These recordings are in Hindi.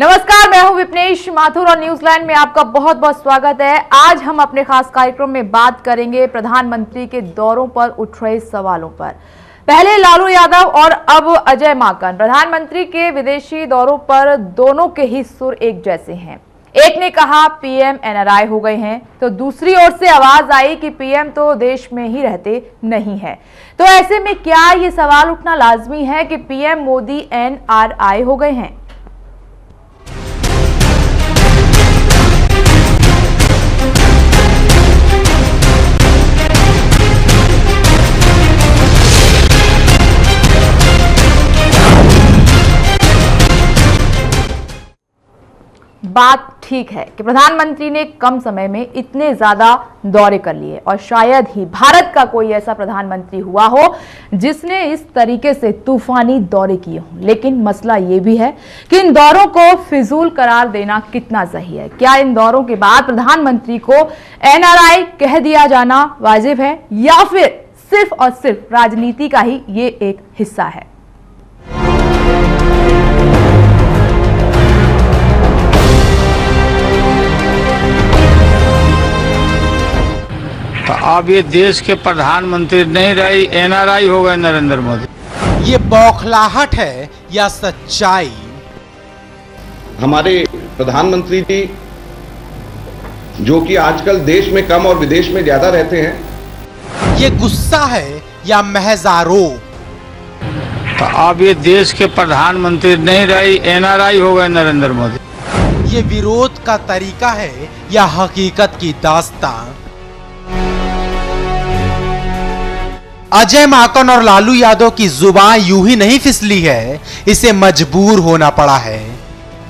नमस्कार, मैं हूं विपनेश माथुर और न्यूजीलैंड में आपका बहुत बहुत स्वागत है। आज हम अपने खास कार्यक्रम में बात करेंगे प्रधानमंत्री के दौरों पर उठ रहे सवालों पर। पहले लालू यादव और अब अजय माकन। प्रधानमंत्री के विदेशी दौरों पर दोनों के ही सुर एक जैसे हैं। एक ने कहा पीएम एनआरआई हो गए हैं, तो दूसरी ओर से आवाज आई कि पीएम तो देश में ही रहते नहीं है। तो ऐसे में क्या ये सवाल उठना लाजमी है कि पीएम मोदी एनआरआई हो गए हैं? बात ठीक है कि प्रधानमंत्री ने कम समय में इतने ज्यादा दौरे कर लिए और शायद ही भारत का कोई ऐसा प्रधानमंत्री हुआ हो जिसने इस तरीके से तूफानी दौरे किए हों। लेकिन मसला यह भी है कि इन दौरों को फिजूल करार देना कितना सही है। क्या इन दौरों के बाद प्रधानमंत्री को एनआरआई कह दिया जाना वाजिब है या फिर सिर्फ और सिर्फ राजनीति का ही ये एक हिस्सा है? अब ये देश के प्रधानमंत्री नहीं रही, एनआरआई हो गए नरेंद्र मोदी। ये बौखलाहट है या सच्चाई? हमारे प्रधानमंत्री जी जो कि आजकल देश में कम और विदेश में ज्यादा रहते हैं, ये गुस्सा है या महज आरोप? अब ये देश के प्रधानमंत्री नहीं रही, एनआरआई हो गए नरेंद्र मोदी। ये विरोध का तरीका है या हकीकत की दास्तां? अजय माकन और लालू यादव की जुबान यूं ही नहीं फिसली है, इसे मजबूर होना पड़ा है।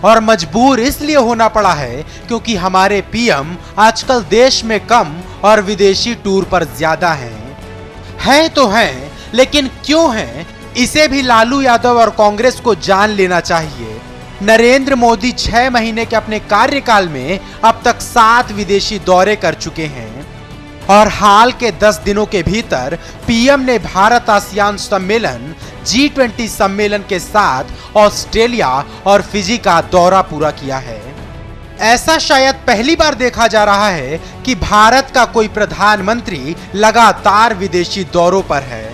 और मजबूर इसलिए होना पड़ा है क्योंकि हमारे पीएम आजकल देश में कम और विदेशी टूर पर ज्यादा हैं तो हैं, लेकिन क्यों हैं इसे भी लालू यादव और कांग्रेस को जान लेना चाहिए। नरेंद्र मोदी 6 महीने के अपने कार्यकाल में अब तक 7 विदेशी दौरे कर चुके हैं और हाल के 10 दिनों के भीतर पीएम ने भारत आसियान सम्मेलन, G20 सम्मेलन के साथ ऑस्ट्रेलिया और फिजी का दौरा पूरा किया है। ऐसा शायद पहली बार देखा जा रहा है कि भारत का कोई प्रधानमंत्री लगातार विदेशी दौरों पर है।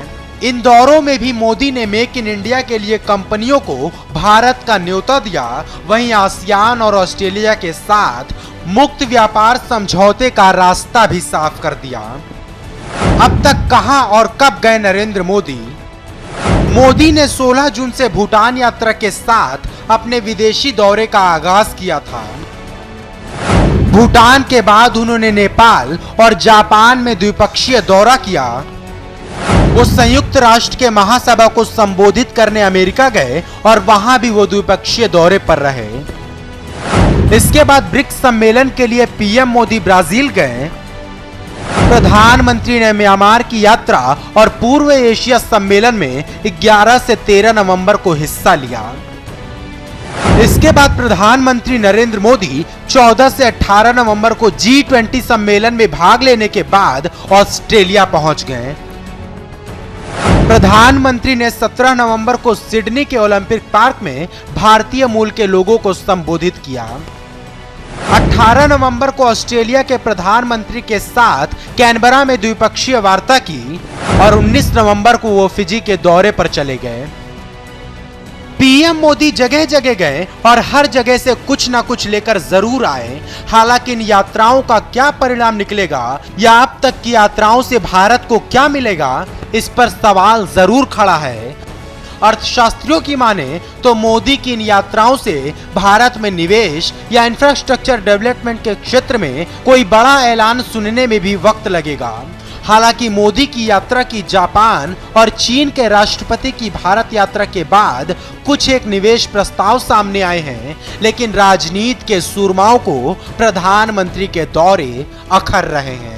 इन दौरों में भी मोदी ने मेक इन इंडिया के लिए कंपनियों को भारत का न्योता दिया, वहीं आसियान और ऑस्ट्रेलिया के साथ मुक्त व्यापार समझौते का रास्ता भी साफ कर दिया। अब तक कहां और कब गए नरेंद्र मोदी? मोदी ने 16 जून से भूटान यात्रा के साथ अपने विदेशी दौरे का आगाज किया था। भूटान के बाद उन्होंने नेपाल और जापान में द्विपक्षीय दौरा किया। वो संयुक्त राष्ट्र के महासभा को संबोधित करने अमेरिका गए और वहां भी वो द्विपक्षीय दौरे पर रहे। इसके बाद ब्रिक्स सम्मेलन के लिए पीएम मोदी ब्राजील गए। प्रधानमंत्री ने म्यांमार की यात्रा और पूर्व एशिया सम्मेलन में 11 से 13 नवंबर को हिस्सा लिया। इसके बाद प्रधानमंत्री नरेंद्र मोदी 14 से 18 नवंबर को G20 सम्मेलन में भाग लेने के बाद ऑस्ट्रेलिया पहुंच गए। प्रधानमंत्री ने 17 नवंबर को सिडनी के ओलंपिक पार्क में भारतीय मूल के लोगों को संबोधित किया। 18 नवंबर को ऑस्ट्रेलिया के प्रधानमंत्री के साथ कैनबरा में द्विपक्षीय वार्ता की और 19 नवंबर को वो फिजी के दौरे पर चले गए। पीएम मोदी जगह जगह गए और हर जगह से कुछ ना कुछ लेकर जरूर आए। हालांकि इन यात्राओं का क्या परिणाम निकलेगा या अब तक की यात्राओं से भारत को क्या मिलेगा, इस पर सवाल जरूर खड़ा है। अर्थशास्त्रियों की माने तो मोदी की इन यात्राओं से भारत में निवेश या इंफ्रास्ट्रक्चर डेवलपमेंट के क्षेत्र में कोई बड़ा ऐलान सुनने में भी वक्त लगेगा। हालांकि मोदी की यात्रा की जापान और चीन के राष्ट्रपति की भारत यात्रा के बाद कुछ एक निवेश प्रस्ताव सामने आए हैं, लेकिन राजनीति के सूरमाओं को प्रधानमंत्री के दौरे अखर रहे हैं।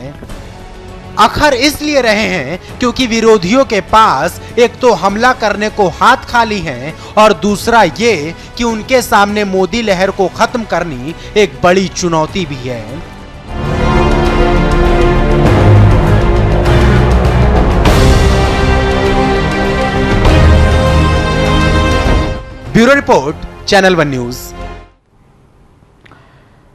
अखर इसलिए रहे हैं क्योंकि विरोधियों के पास एक तो हमला करने को हाथ खाली हैं और दूसरा ये कि उनके सामने मोदी लहर को खत्म करनी एक बड़ी चुनौती भी है। Bureau report, channel 1 news.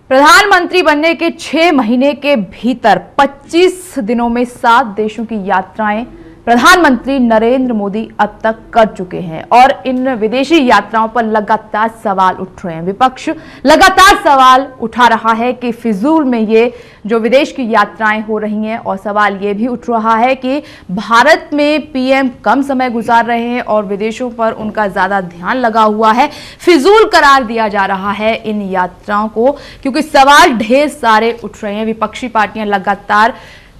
प्रधानमंत्री बनने के 6 महीने के भीतर 25 दिनों में 7 देशों की यात्राएं प्रधानमंत्री नरेंद्र मोदी अब तक कर चुके हैं और इन विदेशी यात्राओं पर लगातार सवाल उठ रहे हैं। विपक्ष लगातार सवाल उठा रहा है कि फिजूल में ये जो विदेश की यात्राएं हो रही हैं, और सवाल ये भी उठ रहा है कि भारत में पीएम कम समय गुजार रहे हैं और विदेशों पर उनका ज्यादा ध्यान लगा हुआ है। फिजूल करार दिया जा रहा है इन यात्राओं को, क्योंकि सवाल ढेर सारे उठ रहे हैं। विपक्षी पार्टियां लगातार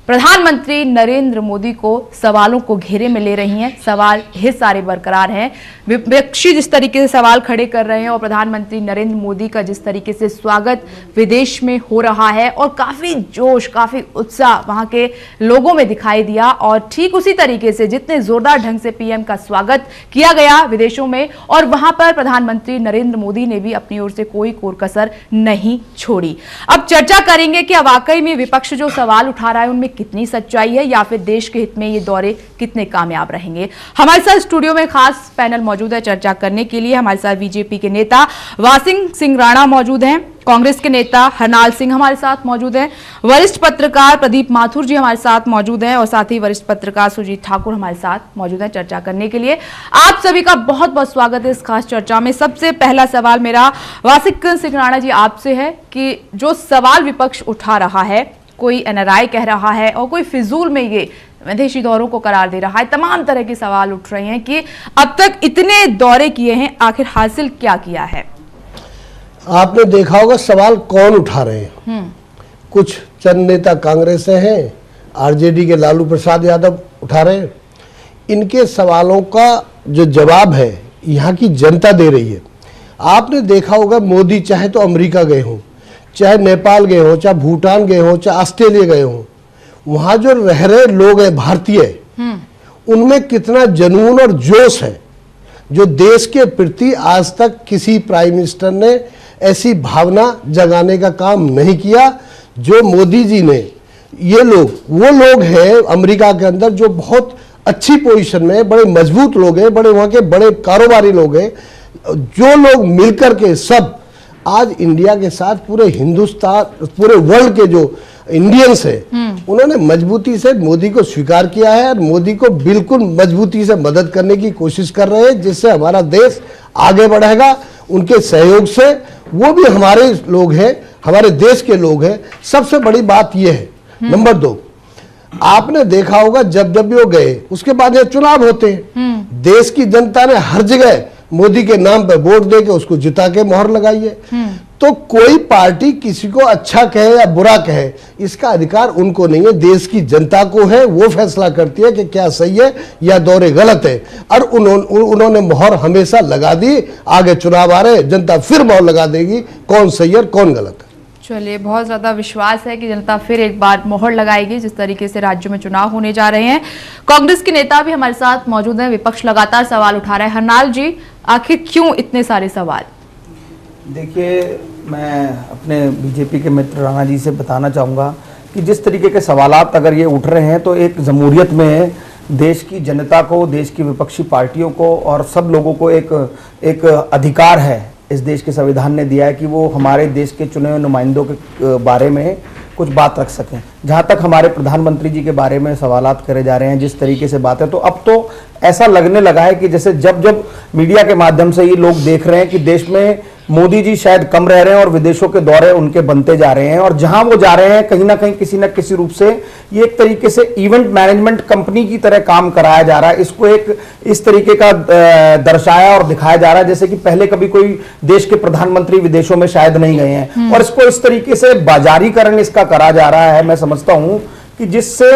प्रधानमंत्री नरेंद्र मोदी को सवालों को घेरे में ले रही हैं। सवाल ढेर सारे बरकरार हैं। विपक्षी जिस तरीके से सवाल खड़े कर रहे हैं और प्रधानमंत्री नरेंद्र मोदी का जिस तरीके से स्वागत विदेश में हो रहा है और काफी जोश, काफी उत्साह वहां के लोगों में दिखाई दिया, और ठीक उसी तरीके से जितने जोरदार ढंग से पीएम का स्वागत किया गया विदेशों में, और वहां पर प्रधानमंत्री नरेंद्र मोदी ने भी अपनी ओर से कोई कोर कसर नहीं छोड़ी। अब चर्चा करेंगे कि वाकई में विपक्ष जो सवाल उठा रहा है उनमें कितनी सच्चाई है, या फिर देश के हित में ये दौरे कितने कामयाब रहेंगे। हमारे साथ स्टूडियो में खास पैनल मौजूद है चर्चा करने के लिए। हमारे साथ बीजेपी के नेता वासिंग सिंह राणा मौजूद हैं, कांग्रेस के नेता हरनाल सिंह हमारे साथ मौजूद हैं, वरिष्ठ पत्रकार प्रदीप माथुर जी हमारे साथ मौजूद हैं, और साथ ही वरिष्ठ पत्रकार सुजीत ठाकुर हमारे साथ मौजूद हैं चर्चा करने के लिए। आप सभी का बहुत बहुत स्वागत है इस खास चर्चा में। सबसे पहला सवाल मेरा वासिंग सिंह राणा जी आपसे है कि जो सवाल विपक्ष उठा रहा है, कोई एनआरआई कह रहा है और कोई फिजूल में ये विदेशी दौरों को करार दे रहा है, तमाम तरह के सवाल उठ रहे हैं कि अब तक इतने दौरे किए हैं, आखिर हासिल क्या किया है? आपने देखा होगा सवाल कौन उठा रहे हैं। कुछ चंद नेता कांग्रेस से हैं, आरजेडी के लालू प्रसाद यादव उठा रहे हैं। इनके सवालों का जो जवाब है यहाँ की जनता दे रही है। आपने देखा होगा मोदी चाहे तो अमेरिका गए हों, चाहे नेपाल गए हो, चाहे भूटान गए हो, चाहे ऑस्ट्रेलिया गए हो, वहां जो रह रहे लोग हैं भारतीय, उनमें कितना जुनून और जोश है जो देश के प्रति आज तक किसी प्राइम मिनिस्टर ने ऐसी भावना जगाने का काम नहीं किया जो मोदी जी ने। ये लोग वो लोग हैं अमेरिका के अंदर जो बहुत अच्छी पोजीशन में, बड़े मजबूत लोग हैं, बड़े वहां के बड़े कारोबारी लोग हैं, जो लोग मिलकर के सब आज इंडिया के साथ पूरे हिंदुस्तान, पूरे वर्ल्ड के जो इंडियंस हैं, उन्होंने मजबूती से मोदी को स्वीकार किया है और मोदी को बिल्कुल मजबूती से मदद करने की कोशिश कर रहे हैं, जिससे हमारा देश आगे बढ़ेगा। उनके सहयोग से, वो भी हमारे लोग हैं, हमारे देश के लोग हैं। सबसे बड़ी बात यह है। नंबर 2, आपने देखा होगा जब जब वो गए उसके बाद ये चुनाव होते हैं, देश की जनता ने हर जगह मोदी के नाम पे वोट देके उसको जिता के मोहर लगाई है। तो कोई पार्टी किसी को अच्छा कहे या बुरा कहे, इसका अधिकार उनको नहीं है, देश की जनता को है। वो फैसला करती है कि क्या सही है या दौरे गलत है, और उन्होंने मोहर हमेशा लगा दी। आगे चुनाव आ रहे, जनता फिर मोहर लगा देगी कौन सही है कौन गलत है। चलिए, बहुत ज्यादा विश्वास है कि जनता फिर एक बार मोहर लगाएगी जिस तरीके से राज्यों में चुनाव होने जा रहे हैं। कांग्रेस के नेता भी हमारे साथ मौजूद हैं, विपक्ष लगातार सवाल उठा रहा है। हरनाल जी, आखिर क्यों इतने सारे सवाल? देखिए, मैं अपने बीजेपी के मित्र राणा जी से बताना चाहूँगा कि जिस तरीके के सवालात अगर ये उठ रहे हैं तो एक जमहूरियत में देश की जनता को, देश की विपक्षी पार्टियों को और सब लोगों को एक अधिकार है इस देश के संविधान ने दिया है कि वो हमारे देश के चुने हुए नुमाइंदों के बारे में कुछ बात रख सकें। जहाँ तक हमारे प्रधानमंत्री जी के बारे में सवालात करे जा रहे हैं, जिस तरीके से बात है, तो अब तो ऐसा लगने लगा है कि जैसे जब जब मीडिया के माध्यम से ये लोग देख रहे हैं कि देश में मोदी जी शायद कम रह रहे हैं और विदेशों के दौरे उनके बनते जा रहे हैं, और जहां वो जा रहे हैं कहीं ना कहीं किसी न किसी रूप से ये एक तरीके से इवेंट मैनेजमेंट कंपनी की तरह काम कराया जा रहा है। इसको एक इस तरीके का दर्शाया और दिखाया जा रहा है जैसे कि पहले कभी कोई देश के प्रधानमंत्री विदेशों में शायद नहीं गए हैं, और इसको इस तरीके से बाजारीकरण इसका करा जा रहा है। मैं समझता हूं कि जिससे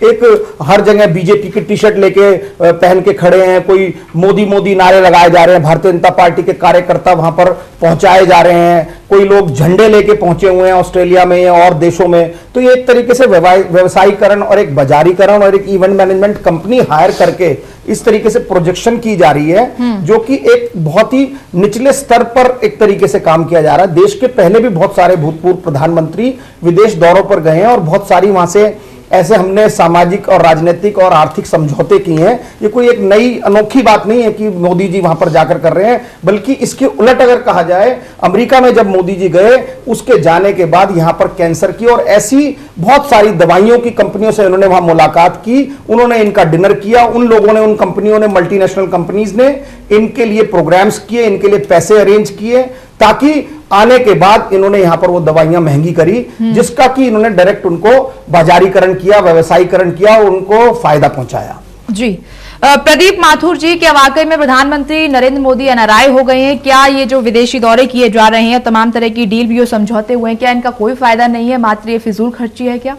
एक हर जगह बीजेपी की टी शर्ट लेके पहन के खड़े हैं, कोई मोदी मोदी नारे लगाए जा रहे हैं, भारतीय जनता पार्टी के कार्यकर्ता वहां पर पहुंचाए जा रहे हैं, कोई लोग झंडे लेके पहुंचे हुए हैं ऑस्ट्रेलिया में या और देशों में। तो ये एक तरीके से व्यवसायीकरण और एक बाजारीकरण और एक इवेंट मैनेजमेंट कंपनी हायर करके इस तरीके से प्रोजेक्शन की जा रही है, जो कि एक बहुत ही निचले स्तर पर एक तरीके से काम किया जा रहा है। देश के पहले भी बहुत सारे भूतपूर्व प्रधानमंत्री विदेश दौरों पर गए हैं और बहुत सारी वहां से ऐसे हमने सामाजिक और राजनीतिक और आर्थिक समझौते किए हैं। ये कोई एक नई अनोखी बात नहीं है कि मोदी जी वहां पर जाकर कर रहे हैं, बल्कि इसके उलट अगर कहा जाए, अमेरिका में जब मोदी जी गए उसके जाने के बाद यहां पर कैंसर की और ऐसी बहुत सारी दवाइयों की कंपनियों से उन्होंने वहां मुलाकात की, उन्होंने इनका डिनर किया, उन लोगों ने, उन कंपनियों ने, मल्टीनेशनल कंपनीज ने इनके लिए प्रोग्राम्स किए, इनके लिए पैसे अरेंज किए, ताकि आने के बाद इन्होंने यहां पर वो दवाइयां महंगी करी, जिसका कि इन्होंने डायरेक्ट उनको बाजारीकरण किया, व्यवसायीकरण किया, उनको फायदा पहुंचाया। जी प्रदीप माथुर जी, क्या वाकई में प्रधानमंत्री नरेंद्र मोदी एनआरआई हो गए हैं? क्या ये जो विदेशी दौरे किए जा रहे हैं, तमाम तरह की डील भी जो समझौते हुए हैं, क्या इनका कोई फायदा नहीं है, मात्र ये फिजूल खर्ची है क्या?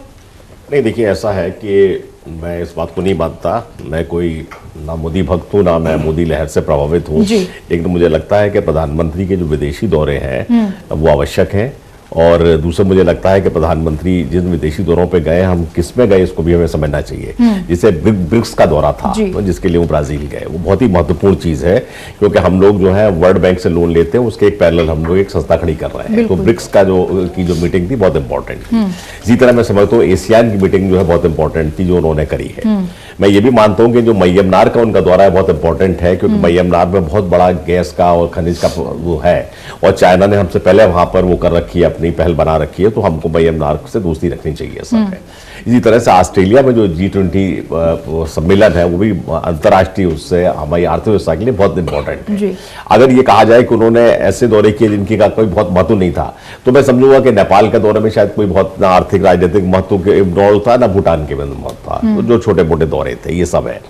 नहीं, देखिए ऐसा है कि मैं इस बात को नहीं मानता, मैं कोई ना मोदी भक्त हूँ ना मैं मोदी लहर से प्रभावित हूँ, लेकिन मुझे लगता है कि प्रधानमंत्री के जो विदेशी दौरे हैं वो आवश्यक हैं। और दूसरा मुझे लगता है कि प्रधानमंत्री जिन विदेशी दौरों पे गए, हम किस में गए इसको भी हमें समझना चाहिए। जैसे ब्रिक्स का दौरा था जिसके लिए वो ब्राजील गए, वो बहुत ही महत्वपूर्ण चीज है, क्योंकि हम लोग जो है वर्ल्ड बैंक से लोन लेते हैं, उसके एक पैरेलल हम लोग एक संस्था खड़ी कर रहे हैं। तो ब्रिक्स का जो मीटिंग थी बहुत इंपॉर्टेंट थी। इसी तरह मैं समझता हूँ एशियान की मीटिंग जो है बहुत इंपॉर्टेंट थी जो उन्होंने करी है। मैं ये भी मानता हूँ कि जो म्यांमार का उनका दौरा है बहुत इंपॉर्टेंट है, क्योंकि म्यांमार में बहुत बड़ा गैस का और खनिज का वो है, और चाइना ने हमसे पहले वहां पर वो कर रखी है, अपनी पहल बना रखी है, तो हमको म्यांमार से दोस्ती रखनी चाहिए, सब है। इसी तरह से ऑस्ट्रेलिया में जो G20 सम्मेलन है वो भी अंतर्राष्ट्रीय, उससे हमारी अर्थव्यवस्था के लिए बहुत इंपॉर्टेंट है। अगर ये कहा जाए कि उन्होंने ऐसे दौरे किए जिनकी का कोई बहुत महत्व नहीं था, तो मैं समझूंगा कि नेपाल के दौरे में शायद कोई बहुत ना आर्थिक राजनीतिक महत्व के था, ना भूटान के महत्व था, तो जो छोटे मोटे दौरे थे ये सब है।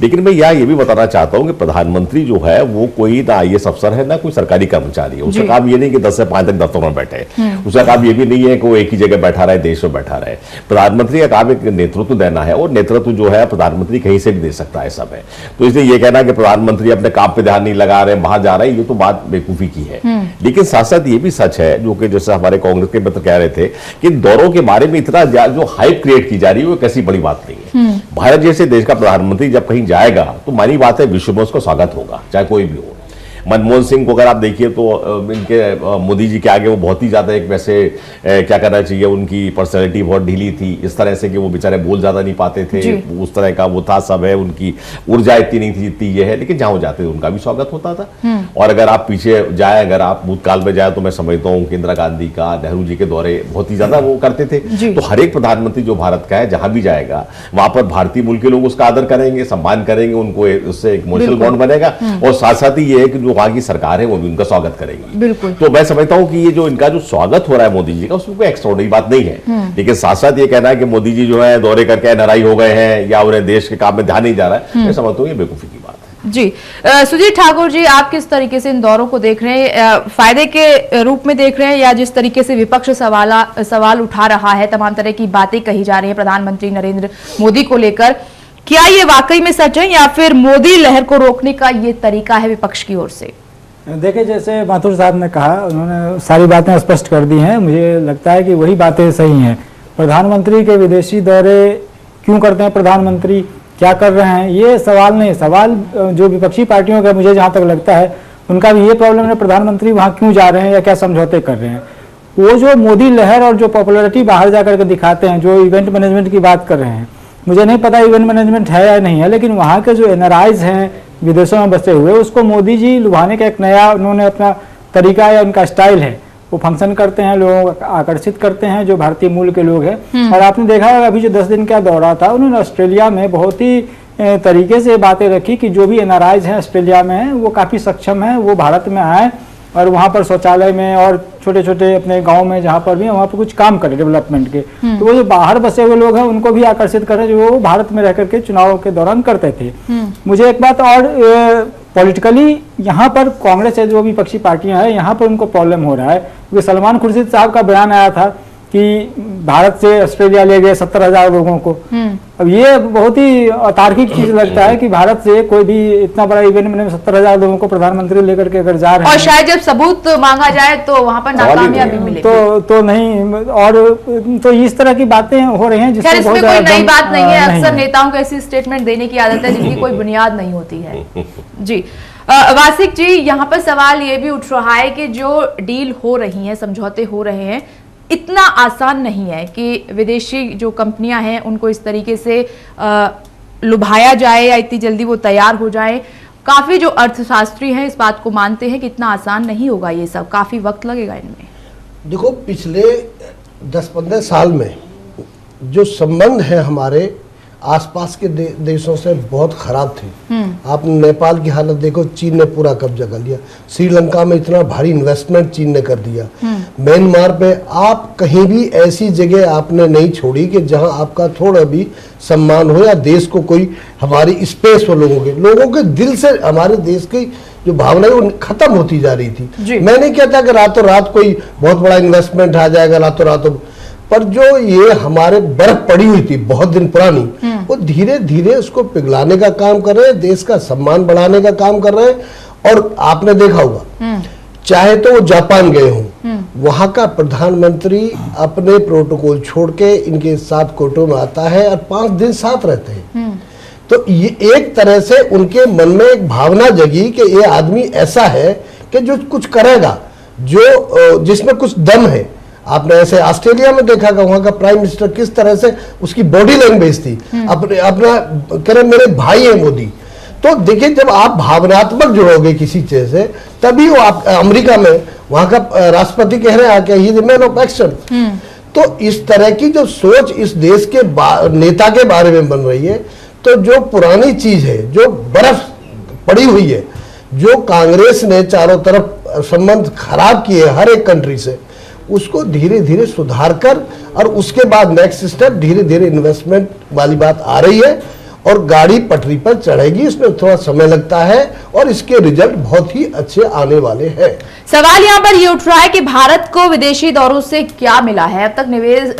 लेकिन मैं ये भी बताना चाहता हूं कि प्रधानमंत्री जो है वो कोई ना IAS अफसर है ना कोई सरकारी कर्मचारी है। उसका काम ये नहीं कि 10 से 5 तक दफ्तर में बैठे, उसका काम ये भी नहीं है कि वो एक ही जगह बैठा रहे, देश में बैठा रहे। प्रधानमंत्री का काम एक नेतृत्व देना है, और नेतृत्व जो है प्रधानमंत्री कहीं से भी दे सकता है, सब है। तो इसलिए ये कहना कि प्रधानमंत्री अपने काम पे ध्यान नहीं लगा रहे, बाहर जा रहे हैं, ये तो बात बेवकूफी की है। लेकिन साथ साथ ये भी सच है, जो कि जैसे हमारे कांग्रेस के मित्र कह रहे थे कि दौरों के बारे में इतना जो हाइप क्रिएट की जा रही है वो कैसी बड़ी बात नहीं है। भारत जैसे देश का प्रधानमंत्री जब कहीं जाएगा तो मानी बात है विश्व में उसका स्वागत होगा, चाहे कोई भी हो। मनमोहन सिंह को अगर आप देखिए तो इनके मोदी जी के आगे वो बहुत ही ज्यादा एक वैसे क्या करना चाहिए, उनकी पर्सनैलिटी बहुत ढीली थी, इस तरह से कि वो बेचारे बोल ज्यादा नहीं पाते थे, उस तरह का वो था, सब है। उनकी ऊर्जा इतनी नहीं थी जितनी ये है, लेकिन जहां वो जाते थे उनका भी स्वागत होता था। और अगर आप पीछे जाए, अगर आप भूतकाल में जाए, तो मैं समझता हूँ कि इंदिरा गांधी का, नेहरू जी के दौरे बहुत ही ज्यादा वो करते थे। तो हर एक प्रधानमंत्री जो भारत का है जहां भी जाएगा वहां पर भारतीय मूल के लोग उसका आदर करेंगे, सम्मान करेंगे, उनको उससे एक इमोशनल बॉन्ड बनेगा, और साथ साथ ही ये है कि वहां की सरकार है वो भी उनका स्वागत करेगी। बिल्कुल। तो मैं समझता हूं कि ये जो इनका जो स्वागत हो रहा है मोदी जी का, उसमें कोई एक्स्ट्राऑर्डिनरी बात नहीं है। लेकिन साथ साथ ये कहना है कि मोदी जी जो है दौरे करके एनआरआई हो गए हैं या उन्हें देश के काम में ध्यान नहीं जा रहा है, मैं समझता हूं ये बेवकूफी की बात है। जी सुजीत ठाकुर जी, आप किस तरीके से इन दौरों को देख रहे हैं? फायदे के रूप में देख रहे हैं, या जिस तरीके से विपक्ष सवाल उठा रहा है, तमाम तरह की बातें कही जा रही है प्रधानमंत्री नरेंद्र मोदी को लेकर, क्या ये वाकई में सच है या फिर मोदी लहर को रोकने का ये तरीका है विपक्ष की ओर से? देखिए, जैसे माथुर साहब ने कहा, उन्होंने सारी बातें स्पष्ट कर दी हैं। मुझे लगता है कि वही बातें सही हैं। प्रधानमंत्री के विदेशी दौरे क्यों करते हैं, प्रधानमंत्री क्या कर रहे हैं, ये सवाल नहीं। सवाल जो विपक्षी पार्टियों का, मुझे जहाँ तक लगता है, उनका भी ये प्रॉब्लम है, प्रधानमंत्री वहाँ क्यों जा रहे हैं या क्या समझौते कर रहे हैं। वो जो मोदी लहर और जो पॉपुलैरिटी बाहर जाकर के दिखाते हैं, जो इवेंट मैनेजमेंट की बात कर रहे हैं, मुझे नहीं पता इवेंट मैनेजमेंट है या नहीं है, लेकिन वहाँ के जो एनआरआईज हैं विदेशों में बसे हुए, उसको मोदी जी लुभाने का एक नया उन्होंने अपना तरीका या उनका स्टाइल है, वो फंक्शन करते हैं, लोगों को आकर्षित करते हैं जो भारतीय मूल के लोग हैं। और आपने देखा अभी जो 10 दिन का दौरा था, उन्होंने ऑस्ट्रेलिया में बहुत ही तरीके से बातें रखी कि जो भी एनआरआईज हैं ऑस्ट्रेलिया में हैं वो काफ़ी सक्षम हैं, वो भारत में आए और वहाँ पर शौचालय में और छोटे छोटे अपने गांव में जहाँ पर भी वहाँ पर कुछ काम करें डेवलपमेंट के। तो वो जो बाहर बसे हुए लोग हैं उनको भी आकर्षित करें, जो वो भारत में रह करके चुनाव के दौरान करते थे। मुझे एक बात और, पॉलिटिकली यहाँ पर कांग्रेस है, जो विपक्षी पार्टियां हैं, यहाँ पर उनको प्रॉब्लम हो रहा है, क्योंकि सलमान खुर्शीद साहब का बयान आया था कि भारत से ऑस्ट्रेलिया ले गए 70,000 लोगों को। अब ये बहुत ही अतार्किक चीज लगता है कि भारत से कोई भी इतना बड़ा इवेंट में 70,000 लोगों को प्रधानमंत्री लेकर के अगर जा रहे हैं, और शायद जब सबूत मांगा जाए तो वहां पर नाकामयाबी मिले तो नहीं, और तो इस तरह की बातें हो रही हैं जिसमें कोई नई बात नहीं है। अक्सर नेताओं को ऐसी स्टेटमेंट देने की आदत है जिनकी कोई बुनियाद नहीं होती है। जी वासिक जी, यहाँ पर सवाल ये भी उठ रहा है कि जो डील हो रही है, समझौते हो रहे हैं, इतना आसान नहीं है कि विदेशी जो कंपनियां हैं उनको इस तरीके से लुभाया जाए या इतनी जल्दी वो तैयार हो जाए। काफी जो अर्थशास्त्री हैं इस बात को मानते हैं कि इतना आसान नहीं होगा, ये सब काफी वक्त लगेगा इनमें। देखो, पिछले 10-15 साल में जो संबंध है हमारे आसपास के देशों से बहुत खराब थे। आप नेपाल की हालत देखो, चीन ने पूरा कब्जा कर लिया। श्रीलंका में इतना भारी इन्वेस्टमेंट चीन ने कर दिया। म्यांमार पे आप कहीं भी ऐसी जगह आपने नहीं छोड़ी कि जहां आपका थोड़ा भी सम्मान हो या देश को कोई हमारी स्पेस हो। लोगों के दिल से हमारे देश की जो भावना है वो खत्म होती जा रही थी। मैं नहीं कहता कि रातों रात कोई बहुत बड़ा इन्वेस्टमेंट आ जाएगा रातों रात, पर जो ये हमारे बर्फ पड़ी हुई थी बहुत दिन पुरानी, वो धीरे धीरे उसको पिघलाने का काम कर रहे हैं, देश का सम्मान बढ़ाने का काम कर रहे हैं। और आपने देखा होगा, चाहे तो वो जापान गए हों, वहां का प्रधानमंत्री अपने प्रोटोकॉल छोड़ के इनके साथ कोटो में आता है और 5 दिन साथ रहते हैं। तो ये एक तरह से उनके मन में एक भावना जगी कि ये आदमी ऐसा है कि जो कुछ करेगा, जो जिसमें कुछ दम है। आपने ऐसे ऑस्ट्रेलिया में देखा कि वहां का प्राइम मिनिस्टर किस तरह से उसकी बॉडी लैंग्वेज थी, अपना कह रहे मेरे भाई है मोदी। तो देखिए, जब आप भावनात्मक जुड़ोगे किसी चीज से, तभी वो आप अमेरिका में वहां का राष्ट्रपति कह रहे हैं कि he is man of action. तो इस तरह की जो सोच इस देश के नेता के बारे में बन रही है, तो जो पुरानी चीज है, जो बर्फ पड़ी हुई है, जो कांग्रेस ने चारों तरफ संबंध खराब किए हर एक कंट्री से, उसको धीरे धीरे सुधार कर और उसके बाद नेक्स्ट स्टेप धीरे धीरे इन्वेस्टमेंट वाली बात आ रही है और गाड़ी पटरी पर चढ़ेगी। इसमें थोड़ा समय लगता है और इसके रिजल्ट बहुत ही अच्छे आने वाले हैं। सवाल यहाँ पर ये उठ रहा है कि भारत को विदेशी दौरों से क्या मिला है? अब तक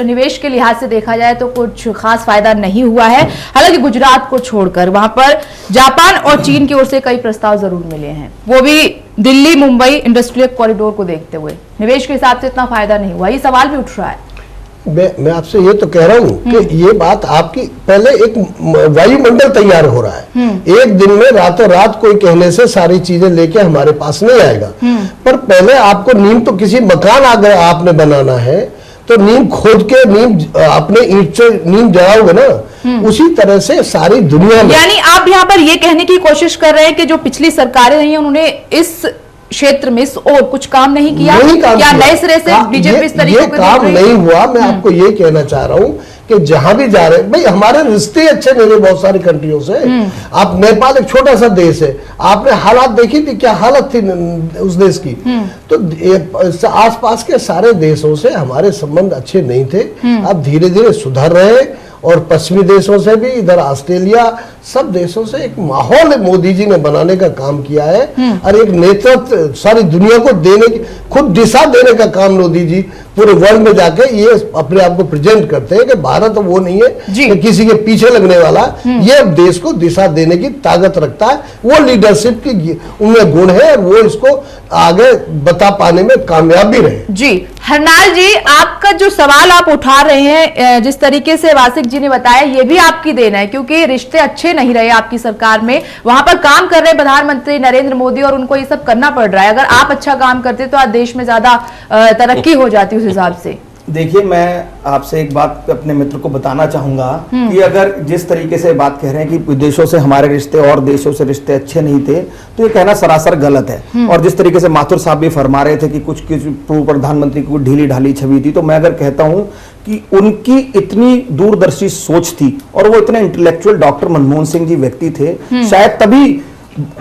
निवेश के लिहाज से देखा जाए तो कुछ खास फायदा नहीं हुआ है। हालांकि गुजरात को छोड़कर वहां पर जापान और चीन की ओर से कई प्रस्ताव जरूर मिले हैं, वो भी दिल्ली मुंबई इंडस्ट्रियल कॉरिडोर को देखते हुए। निवेश के हिसाब से इतना फायदा नहीं हुआ, ये सवाल भी उठ रहा है। मैं आपसे ये तो कह रहा हूँ कि ये बात आपकी, पहले एक वायुमंडल तैयार हो रहा है। एक दिन में रातों रात कोई कहने से सारी चीजें लेके हमारे पास नहीं आएगा, पर पहले आपको नींव तो किसी मकान अगर आपने बनाना है तो नींव खोद के अपने ईंट से नींव जड़ाओगे ना, उसी तरह से सारी दुनिया में। यानी आप यहाँ पर ये कहने की कोशिश कर रहे हैं कि जो पिछली सरकारें रही हैं उन्होंने इस क्षेत्र में और कुछ काम नहीं किया, क्या नए सिरे से बीजेपी इस तरीके से काम नहीं हुआ? मैं आपको ये कहना चाह रहा हूं कि जहां भी जा रहे हैं भाई, हमारे रिश्ते अच्छे नहीं बहुत सारी कंट्रियों से। आप नेपाल एक छोटा सा देश है, आपने हालात देखी थी, क्या हालत थी उस देश की। तो आसपास के सारे देशों से हमारे संबंध अच्छे नहीं थे, अब धीरे धीरे सुधर रहे हैं। और पश्चिमी देशों से भी, इधर ऑस्ट्रेलिया, सब देशों से एक माहौल मोदी जी ने बनाने का काम किया है और एक नेतृत्व सारी दुनिया को देने की, खुद दिशा देने का काम मोदी जी पूरे वर्ल्ड में जाके ये अपने आप को प्रेजेंट करते हैं कि भारत वो नहीं है कि किसी के पीछे लगने वाला, ये अब देश को दिशा देने की ताकत रखता है। वो लीडरशिप की उनमें गुण है और वो इसको आगे बता पाने में कामयाब भी रहे। जी हरनाल जी, आपका जो सवाल आप उठा रहे हैं, जिस तरीके से वासिक जी ने बताया, ये भी आपकी देन है, क्योंकि रिश्ते अच्छे नहीं रहे आपकी सरकार में। वहां पर काम कर रहे प्रधानमंत्री नरेंद्र मोदी और उनको ये सब करना पड़ रहा है। अगर आप अच्छा काम करते तो आज देश में ज्यादा तरक्की हो जाती उस हिसाब से। देखिए, मैं आपसे एक बात अपने मित्र को बताना चाहूंगा कि अगर जिस तरीके से बात कह रहे हैं कि विदेशों से हमारे रिश्ते और देशों से रिश्ते अच्छे नहीं थे, तो ये कहना सरासर गलत है। और जिस तरीके से माथुर साहब भी फरमा रहे थे कि कुछ पूर्व प्रधानमंत्री को ढीली ढाली छवि थी, तो मैं अगर कहता हूं कि उनकी इतनी दूरदर्शी सोच थी और वो इतने इंटेलेक्चुअल डॉक्टर मनमोहन सिंह जी व्यक्ति थे, शायद तभी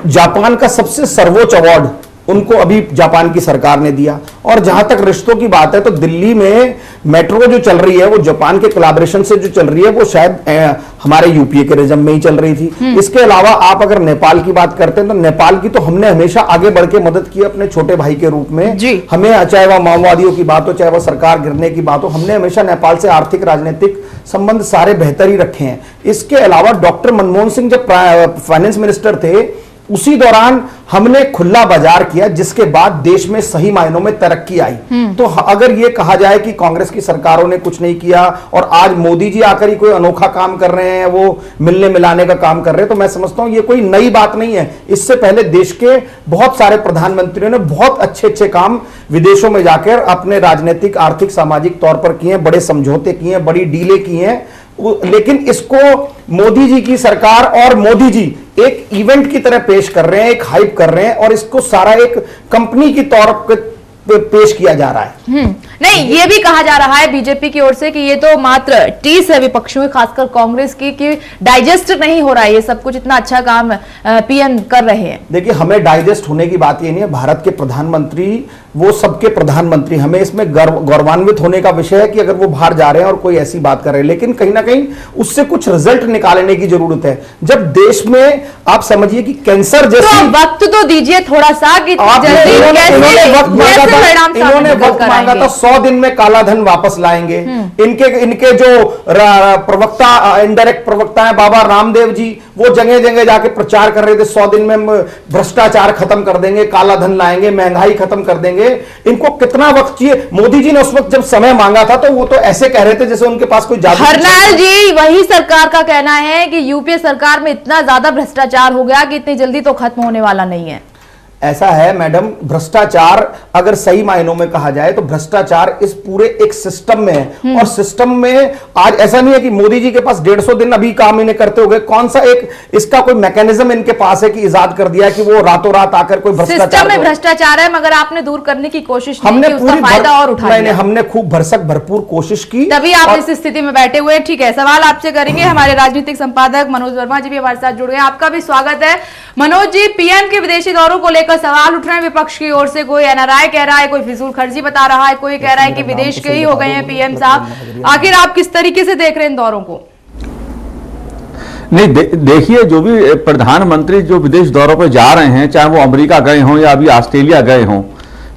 जापान का सबसे सर्वोच्च अवार्ड उनको अभी जापान की सरकार ने दिया। और जहां तक रिश्तों की बात है, तो दिल्ली में मेट्रो जो चल रही है वो जापान के कोलैबोरेशन से जो चल रही है, वो शायद हमारे यूपीए के रिजम में ही चल रही थी। इसके अलावा आप अगर नेपाल की बात करते हैं, तो नेपाल की तो हमने हमेशा आगे बढ़ के मदद की अपने छोटे भाई के रूप में। हमें चाहे वह माओवादियों की बात हो, चाहे वह सरकार गिरने की बात हो, हमने हमेशा नेपाल से आर्थिक राजनीतिक संबंध सारे बेहतर ही रखे हैं। इसके अलावा डॉक्टर मनमोहन सिंह जब फाइनेंस मिनिस्टर थे, उसी दौरान हमने खुला बाजार किया, जिसके बाद देश में सही मायनों में तरक्की आई। तो अगर यह कहा जाए कि कांग्रेस की सरकारों ने कुछ नहीं किया और आज मोदी जी आकर ही कोई अनोखा काम कर रहे हैं, वो मिलने मिलाने का काम कर रहे हैं, तो मैं समझता हूं ये कोई नई बात नहीं है। इससे पहले देश के बहुत सारे प्रधानमंत्रियों ने बहुत अच्छे अच्छे काम विदेशों में जाकर अपने राजनीतिक, आर्थिक, सामाजिक तौर पर किए हैं, बड़े समझौते किए हैं, बड़ी डीलें की हैं। लेकिन इसको मोदी जी की सरकार और मोदी जी एक इवेंट की तरह पेश कर रहे हैं, एक हाइप कर रहे हैं, और इसको सारा एक कंपनी की तौर पर पेश किया जा रहा है। नहीं, ये भी कहा जा रहा है बीजेपी की ओर से कि ये तो मात्र टीस है विपक्षियों, खासकर कांग्रेस की, कि डाइजेस्ट नहीं हो रहा है ये सब कुछ, इतना अच्छा काम पीएम कर रहे हैं। देखिए, हमें डाइजेस्ट होने की बात ये नहीं है। भारत के प्रधानमंत्री वो सबके प्रधानमंत्री, हमें इसमें गौरवान्वित होने का विषय है कि अगर वो बाहर जा रहे हैं और कोई ऐसी बात कर रहे हैं, लेकिन कहीं ना कहीं उससे कुछ रिजल्ट निकालने की जरूरत है। जब देश में आप समझिए कि कैंसर जैसी, तो वक्त तो दीजिए थोड़ा सा कि इन्होंने वक्त मांगा था 100 दिन में काला धन वापस लाएंगे। इनके जो प्रवक्ता, इनडायरेक्ट प्रवक्ता है बाबा रामदेव जी, वो जगह जगह जाके प्रचार कर रहे थे 100 दिन में भ्रष्टाचार खत्म कर देंगे, काला धन लाएंगे, महंगाई खत्म कर देंगे। इनको कितना वक्त चाहिए? मोदी जी ने उस वक्त जब समय मांगा था तो वो तो ऐसे कह रहे थे जैसे उनके पास कोई जादू। हरनाल जी, वही सरकार का कहना है कि यूपीए सरकार में इतना ज्यादा भ्रष्टाचार हो गया कि इतनी जल्दी तो खत्म होने वाला नहीं है। ऐसा है मैडम, भ्रष्टाचार अगर सही मायनों में कहा जाए तो भ्रष्टाचार इस पूरे एक सिस्टम में है, और सिस्टम में आज ऐसा नहीं है कि मोदी जी के पास 150 दिन अभी काम इन्हें करते हो गए। कौन सा एक इसका कोई मैकेनिज्म इनके पास है कि इजाद कर दिया है कि वो रातों रात आकर कोई भ्रष्टाचार, सिस्टम में भ्रष्टाचार है, मगर आपने दूर करने की कोशिश नहीं हमने की, उसका फायदा और उठाया। हमने खूब भरपूर कोशिश की, तभी आप इस स्थिति में बैठे हुए। ठीक है, सवाल आपसे करेंगे, हमारे राजनीतिक संपादक मनोज वर्मा जी भी हमारे साथ जुड़ गए। आपका भी स्वागत है। मनोज जी, पीएम के विदेशी दौरों को लेकर सवाल उठ रहे हैं विपक्ष की ओर से। कोई एनआरआई कह रहा है, कोई फिजूल खर्ची बता रहा है, कोई कह रहा है कि विदेश के ही हो गए हैं पीएम साहब। आखिर आप किस तरीके से देख रहे हैं इन दौरों को? नहीं, देखिए, जो भी प्रधानमंत्री जो विदेश दौरों पर जा रहे हैं, चाहे वो अमेरिका गए हों या अभी ऑस्ट्रेलिया गए हों,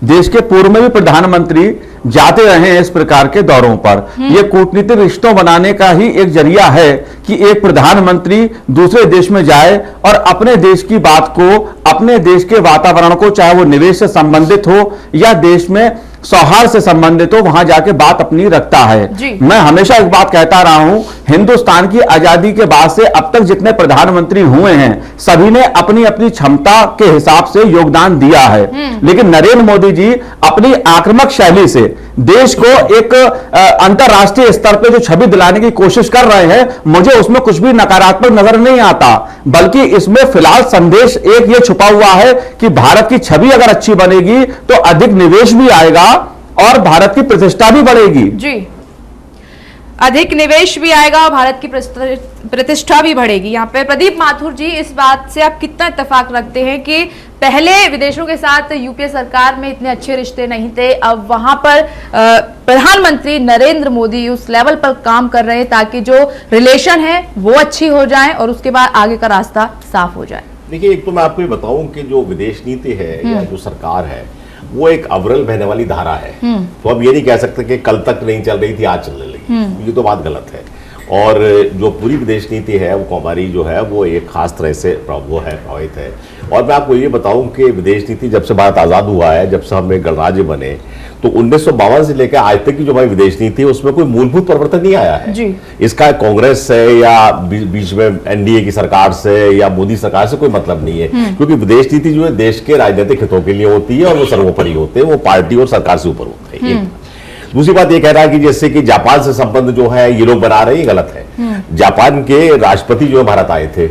देश के पूर्व में भी प्रधानमंत्री जाते रहे हैं इस प्रकार के दौरों पर। यह कूटनीतिक रिश्तों बनाने का ही एक जरिया है कि एक प्रधानमंत्री दूसरे देश में जाए और अपने देश की बात को, अपने देश के वातावरण को, चाहे वो निवेश से संबंधित हो या देश में सौहार्द से संबंधित हो, वहां जाके बात अपनी रखता है। मैं हमेशा एक बात कहता रहा हूं, हिंदुस्तान की आजादी के बाद से अब तक जितने प्रधानमंत्री हुए हैं, सभी ने अपनी अपनी क्षमता के हिसाब से योगदान दिया है, लेकिन नरेंद्र मोदी जी अपनी आक्रामक शैली से देश को एक अंतरराष्ट्रीय स्तर पर जो छवि दिलाने की कोशिश कर रहे हैं, मुझे उसमें कुछ भी नकारात्मक नजर नहीं आता, बल्कि इसमें फिलहाल संदेश एक ये छुपा हुआ है कि भारत की छवि अगर अच्छी बनेगी तो अधिक निवेश भी आएगा और भारत की प्रतिष्ठा भी बढ़ेगी। जी, अधिक निवेश भी आएगा और भारत की प्रतिष्ठा भी बढ़ेगी। यहाँ पे प्रदीप माथुर जी, इस बात से आप कितना इत्तेफाक रखते हैं कि पहले विदेशों के साथ यूपीए सरकार में इतने अच्छे रिश्ते नहीं थे, अब वहां पर प्रधानमंत्री नरेंद्र मोदी उस लेवल पर काम कर रहे हैं ताकि जो रिलेशन है वो अच्छी हो जाए और उसके बाद आगे का रास्ता साफ हो जाए? देखिए, एक तो मैं आपको ये बताऊं कि जो विदेश नीति है या जो सरकार है, वो एक अविरल बहने वाली धारा है। तो अब ये नहीं कह सकते कि कल तक नहीं चल रही थी आज चलने लगी, ये तो बात गलत है। और जो पूरी विदेश नीति है वो हमारी जो है वो एक खास तरह से प्रभावित है। और मैं आपको ये बताऊं कि विदेश नीति जब से भारत आजाद हुआ है, जब से हम एक गणराज्य बने, तो 1952 से लेकर आज तक की जो हमारी विदेश नीति है उसमें कोई मूलभूत परिवर्तन नहीं आया है जी। इसका कांग्रेस से या बीच में एनडीए की सरकार से या मोदी सरकार से कोई मतलब नहीं है, क्योंकि विदेश नीति जो है देश के राजनीतिक हितों के लिए होती है और वो सर्वोपरि होते हैं, वो पार्टी और सरकार से ऊपर होते हैं। दूसरी बात ये कह रहा है कि जैसे कि जापान से संबंध जो है ये लोग बना रहे हैं, ये गलत है। जापान के राष्ट्रपति जो है भारत आए थे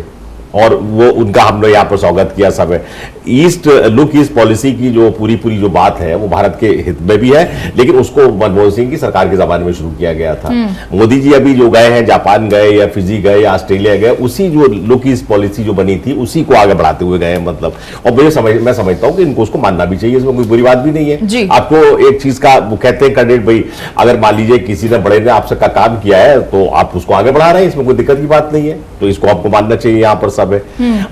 और वो उनका हमने यहाँ पर स्वागत किया सब है। ईस्ट लुक ईस्ट पॉलिसी की जो पूरी जो बात है वो भारत के हित में भी है, लेकिन उसको मनमोहन सिंह की सरकार के जमाने में शुरू किया गया था। मोदी जी अभी जो गए हैं, जापान गए या फिजी गए या ऑस्ट्रेलिया गए, उसी जो लुक ईस्ट पॉलिसी जो बनी थी उसी को आगे बढ़ाते हुए गए मतलब। और मैं समझता हूँ कि इनको उसको मानना भी चाहिए, इसमें कोई बुरी बात भी नहीं है। आपको एक चीज का वो कहते हैं कैंडिडेट भाई, अगर मान लीजिए किसी ने बड़े ने आपसे का काम किया है तो आप उसको आगे बढ़ा रहे हैं, इसमें कोई दिक्कत की बात नहीं है, तो इसको आपको मानना चाहिए यहाँ पर सब। सब है।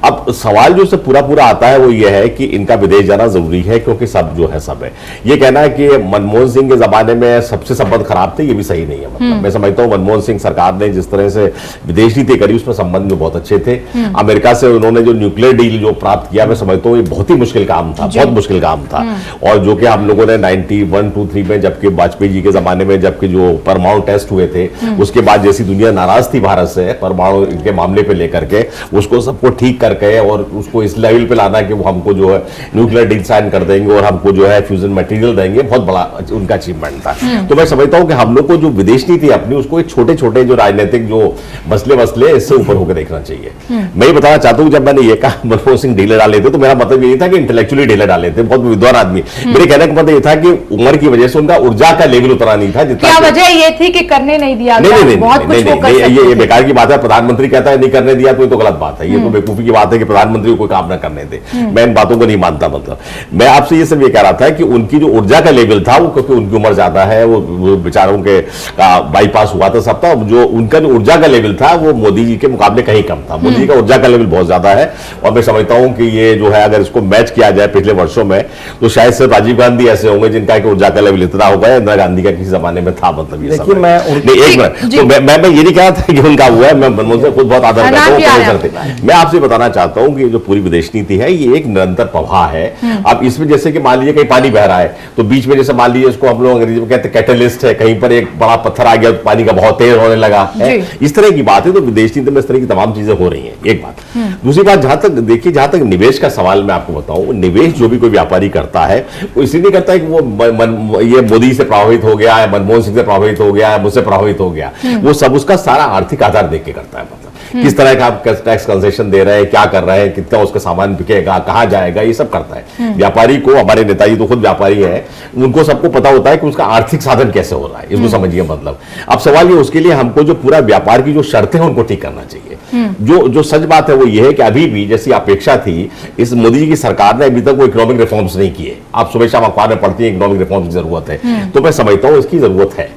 अब सवाल जो से पूरा पूरा आता है वो ये है कि इनका विदेश जाना जरूरी है, क्योंकि सब जो है सब है। ये कहना है कि मनमोहन सिंह के जमाने में सबसे संबंध खराब थे, ये भी सही नहीं है। मतलब मैं समझता हूँ मनमोहन सिंह सरकार ने जिस तरह से विदेश नीति करी उसमें संबंध जो बहुत अच्छे थे। अमेरिका से उन्होंने जो न्यूक्लियर डील जो प्राप्त किया, मैं समझता हूँ ये बहुत ही मुश्किल काम था, बहुत मुश्किल काम था। और जो कि हम लोगों ने 91-2-3 में जबकि वाजपेयी जी के जमाने में जबकि जो परमाणु टेस्ट हुए थे, उसके बाद जैसी दुनिया नाराज थी भारत से परमाणु के मामले पे लेकर के, उसको सबको ठीक करके और उसको इस लेवल पे लाना कि वो हमको जो है न्यूक्लियर डील साइन कर देंगे और हमको जो है फ्यूजन मटेरियल देंगे, बहुत बड़ा उनका अचीवमेंट था। तो मैं समझता हूं कि हम लोग को जो विदेश नीति अपनी उसको एक छोटे छोटे जो राजनीतिक जो मसले इससे ऊपर होकर देखना चाहिए। मैं ये बताना चाहता हूं, जब मैंने ये कहा मनमोहन सिंह ढीले डाले थे, तो मेरा मतलब ये था कि इंटेलेक्चुअली ढीले डाले थे, बहुत विद्वान आदमी। मेरे कहने का मतलब ये था कि उम्र की वजह से उनका ऊर्जा का लेवल उतना नहीं था जितना। क्या वजह ये थी कि करने नहीं दिया? ये बेकार की बात है। प्रधानमंत्री कहता है नहीं करने दिया तो ये तो गलत बात है, ये तो बेवकूफी की बात है कि प्रधानमंत्री को कोई काम ना करने दे। मैं इन बातों को नहीं मानता। मतलब मैं आपसे ये सब ये कह रहा था कि उनकी जो ऊर्जा का लेवल था वो, क्योंकि उनकी उम्र ज्यादा है, वो बेचारों के बाईपास हुआ था सबका, जो उनका जो ऊर्जा का लेवल था वो मोदी जी के मुकाबले कहीं कम था। मोदी जी का ऊर्जा का लेवल बहुत ज्यादा है और मैं समझता हूं कि ये जो है अगर इसको मैच किया जाए पिछले वर्षों में तो शायद सिर्फ राजीव गांधी ऐसे होंगे जिनका ऊर्जा का लेवल इतना होगा, इंदिरा गांधी का किसी जमाने में था। मतलब ये सब मैं एक मिनट, तो मैं ये नहीं कह रहा था कि उनका हुआ है, मैं मनमोहन से खुद बहुत आदर करता हूं। मैं आपसे बताना चाहता हूं कि जो पूरी विदेश नीति है ये एक निरंतर प्रवाह है। अब इसमें जैसे कि मान लीजिए कहीं पानी बह रहा है तो बीच में जैसे मान लीजिए इसको हम लोग अंग्रेजी में कहते हैं कैटलिस्ट है, कहीं पर एक बड़ा पत्थर आ गया तो पानी का बहुत तेज होने लगा है, इस तरह की बात है। तो विदेश नीति में इस तरह की तमाम चीजें हो रही हैं, एक बात। दूसरी बात, जहां तक देखिए, जहां तक निवेश का सवाल मैं आपको बताऊं, निवेश जो भी कोई व्यापारी करता है वो इसलिए नहीं करता है कि वो ये मोदी से प्रभावित हो गया है, मनमोहन सिंह से प्रभावित हो गया है, मुझसे प्रभावित हो गया, वो सब उसका सारा आर्थिक आधार देख के करता है। मतलब किस तरह का आप टैक्स कंसेशन दे रहे हैं, क्या कर रहे हैं, कितना उसका सामान बिकेगा, कहां जाएगा, ये सब करता है। व्यापारी को, हमारे नेताजी तो खुद व्यापारी है, उनको सबको पता होता है कि उसका आर्थिक साधन कैसे हो रहा है, इसको समझिए। मतलब अब सवाल ये, उसके लिए हमको जो पूरा व्यापार की जो शर्तें हैं उनको ठीक करना चाहिए। जो सच बात है वो ये है कि अभी भी जैसी अपेक्षा थी, इस मोदी जी की सरकार ने अभी तक वो इकोनॉमिक रिफॉर्म्स नहीं किए। आप सुबह शाम अखबार में पढ़ती है इकोनॉमिक रिफॉर्म्स की जरूरत है, तो मैं समझता हूं इसकी जरूरत है।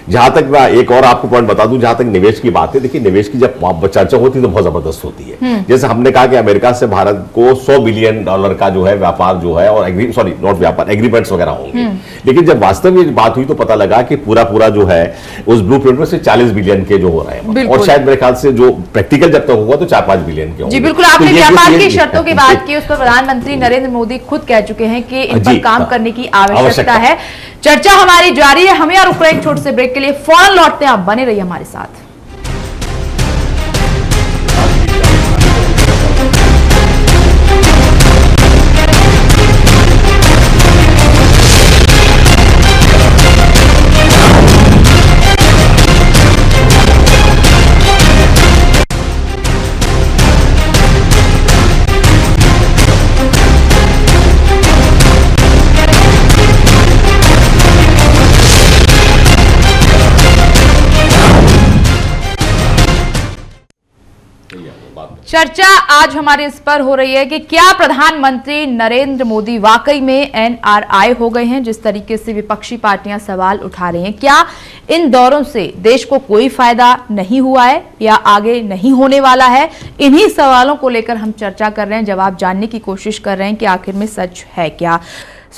जहां तक मैं एक और आपको पॉइंट बता दूं, जहां तक निवेश की बात है, देखिए निवेश की जब चर्चा होती है तो बहुत जबरदस्त होती है। जैसे हमने कहा कि अमेरिका से भारत को $100 बिलियन का जो है व्यापार जो है, और नॉट व्यापार, एग्रीमेंट्स वगैरह होंगे। लेकिन जब वास्तव में बात हुई तो पता लगा कि पूरा जो है उस ब्लूप्रिंट में से 40 बिलियन के जो हो रहे हैं, और शायद मेरे ख्याल से जो प्रैक्टिकल जब तक होगा तो 4-5 बिलियन के होंगे। जी बिल्कुल, आपने व्यापार की शर्तों की बात की, उस पर प्रधानमंत्री नरेंद्र मोदी खुद कह चुके हैं कि इन पर काम करने की आवश्यकता है। चर्चा हमारी जारी है, हमें रुक रहे एक छोटे से ब्रेक के लिए, फौरन लौटते हैं, आप बने रहिए हमारे साथ। चर्चा आज हमारे इस पर हो रही है कि क्या प्रधानमंत्री नरेंद्र मोदी वाकई में एनआरआई हो गए हैं, जिस तरीके से विपक्षी पार्टियां सवाल उठा रही हैं। क्या इन दौरों से देश को कोई फायदा नहीं हुआ है या आगे नहीं होने वाला है? इन्हीं सवालों को लेकर हम चर्चा कर रहे हैं, जवाब जानने की कोशिश कर रहे हैं कि आखिर में सच है क्या।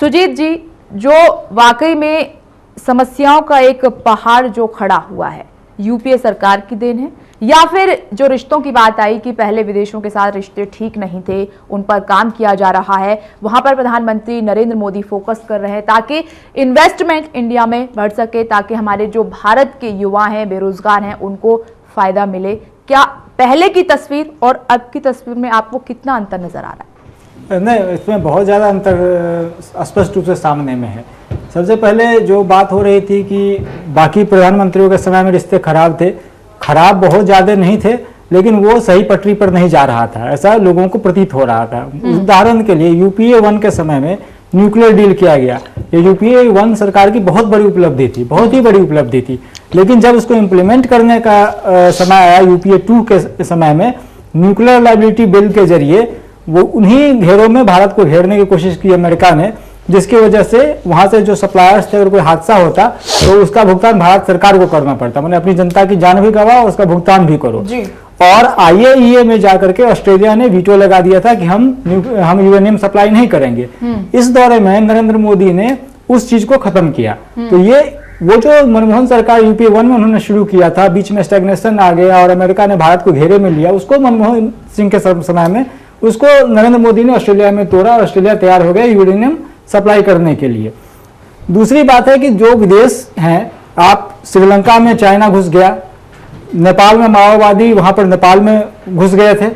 सुजीत जी, जो वाकई में समस्याओं का एक पहाड़ जो खड़ा हुआ है, यूपीए सरकार की देन है, या फिर जो रिश्तों की बात आई कि पहले विदेशों के साथ रिश्ते ठीक नहीं थे, उन पर काम किया जा रहा है, वहां पर प्रधानमंत्री नरेंद्र मोदी फोकस कर रहे हैं ताकि इन्वेस्टमेंट इंडिया में बढ़ सके, ताकि हमारे जो भारत के युवा हैं, बेरोजगार हैं, उनको फायदा मिले। क्या पहले की तस्वीर और अब की तस्वीर में आपको कितना अंतर नजर आ रहा है? नहीं, इसमें बहुत ज़्यादा अंतर स्पष्ट रूप से सामने में है। सबसे पहले जो बात हो रही थी कि बाकी प्रधानमंत्रियों के समय में रिश्ते खराब थे, खराब बहुत ज़्यादा नहीं थे, लेकिन वो सही पटरी पर नहीं जा रहा था, ऐसा लोगों को प्रतीत हो रहा था। उदाहरण के लिए यूपीए 1 के समय में न्यूक्लियर डील किया गया, ये यूपीए 1 सरकार की बहुत बड़ी उपलब्धि थी, बहुत ही बड़ी उपलब्धि थी। लेकिन जब उसको इम्प्लीमेंट करने का समय आया यूपीए 2 के समय में, न्यूक्लियर लायबिलिटी बिल के जरिए वो उन्हीं घेरों में भारत को घेरने की कोशिश की अमेरिका ने, जिसकी वजह से वहां से जो सप्लायर्स थे, अगर कोई हादसा होता तो उसका भुगतान भारत सरकार को करना पड़ता, मैंने अपनी जनता की जान भी गवा और उसका भुगतान भी करो। और IAEA में जाकर के ऑस्ट्रेलिया ने वीटो लगा दिया था कि हम यूरेनियम सप्लाई नहीं करेंगे। इस दौरे में नरेंद्र मोदी ने उस चीज को खत्म किया। तो ये वो जो मनमोहन सरकार यूपीए 1 में उन्होंने शुरू किया था, बीच में स्टैग्नेशन आ गया और अमेरिका ने भारत को घेरे में लिया, उसको मनमोहन सिंह के समय में उसको नरेंद्र मोदी ने ऑस्ट्रेलिया में तोड़ा और ऑस्ट्रेलिया तैयार हो गया यूरेनियम सप्लाई करने के लिए। दूसरी बात है कि जो विदेश हैं, आप श्रीलंका में चाइना घुस गया, नेपाल में माओवादी वहां पर नेपाल में घुस गए थे,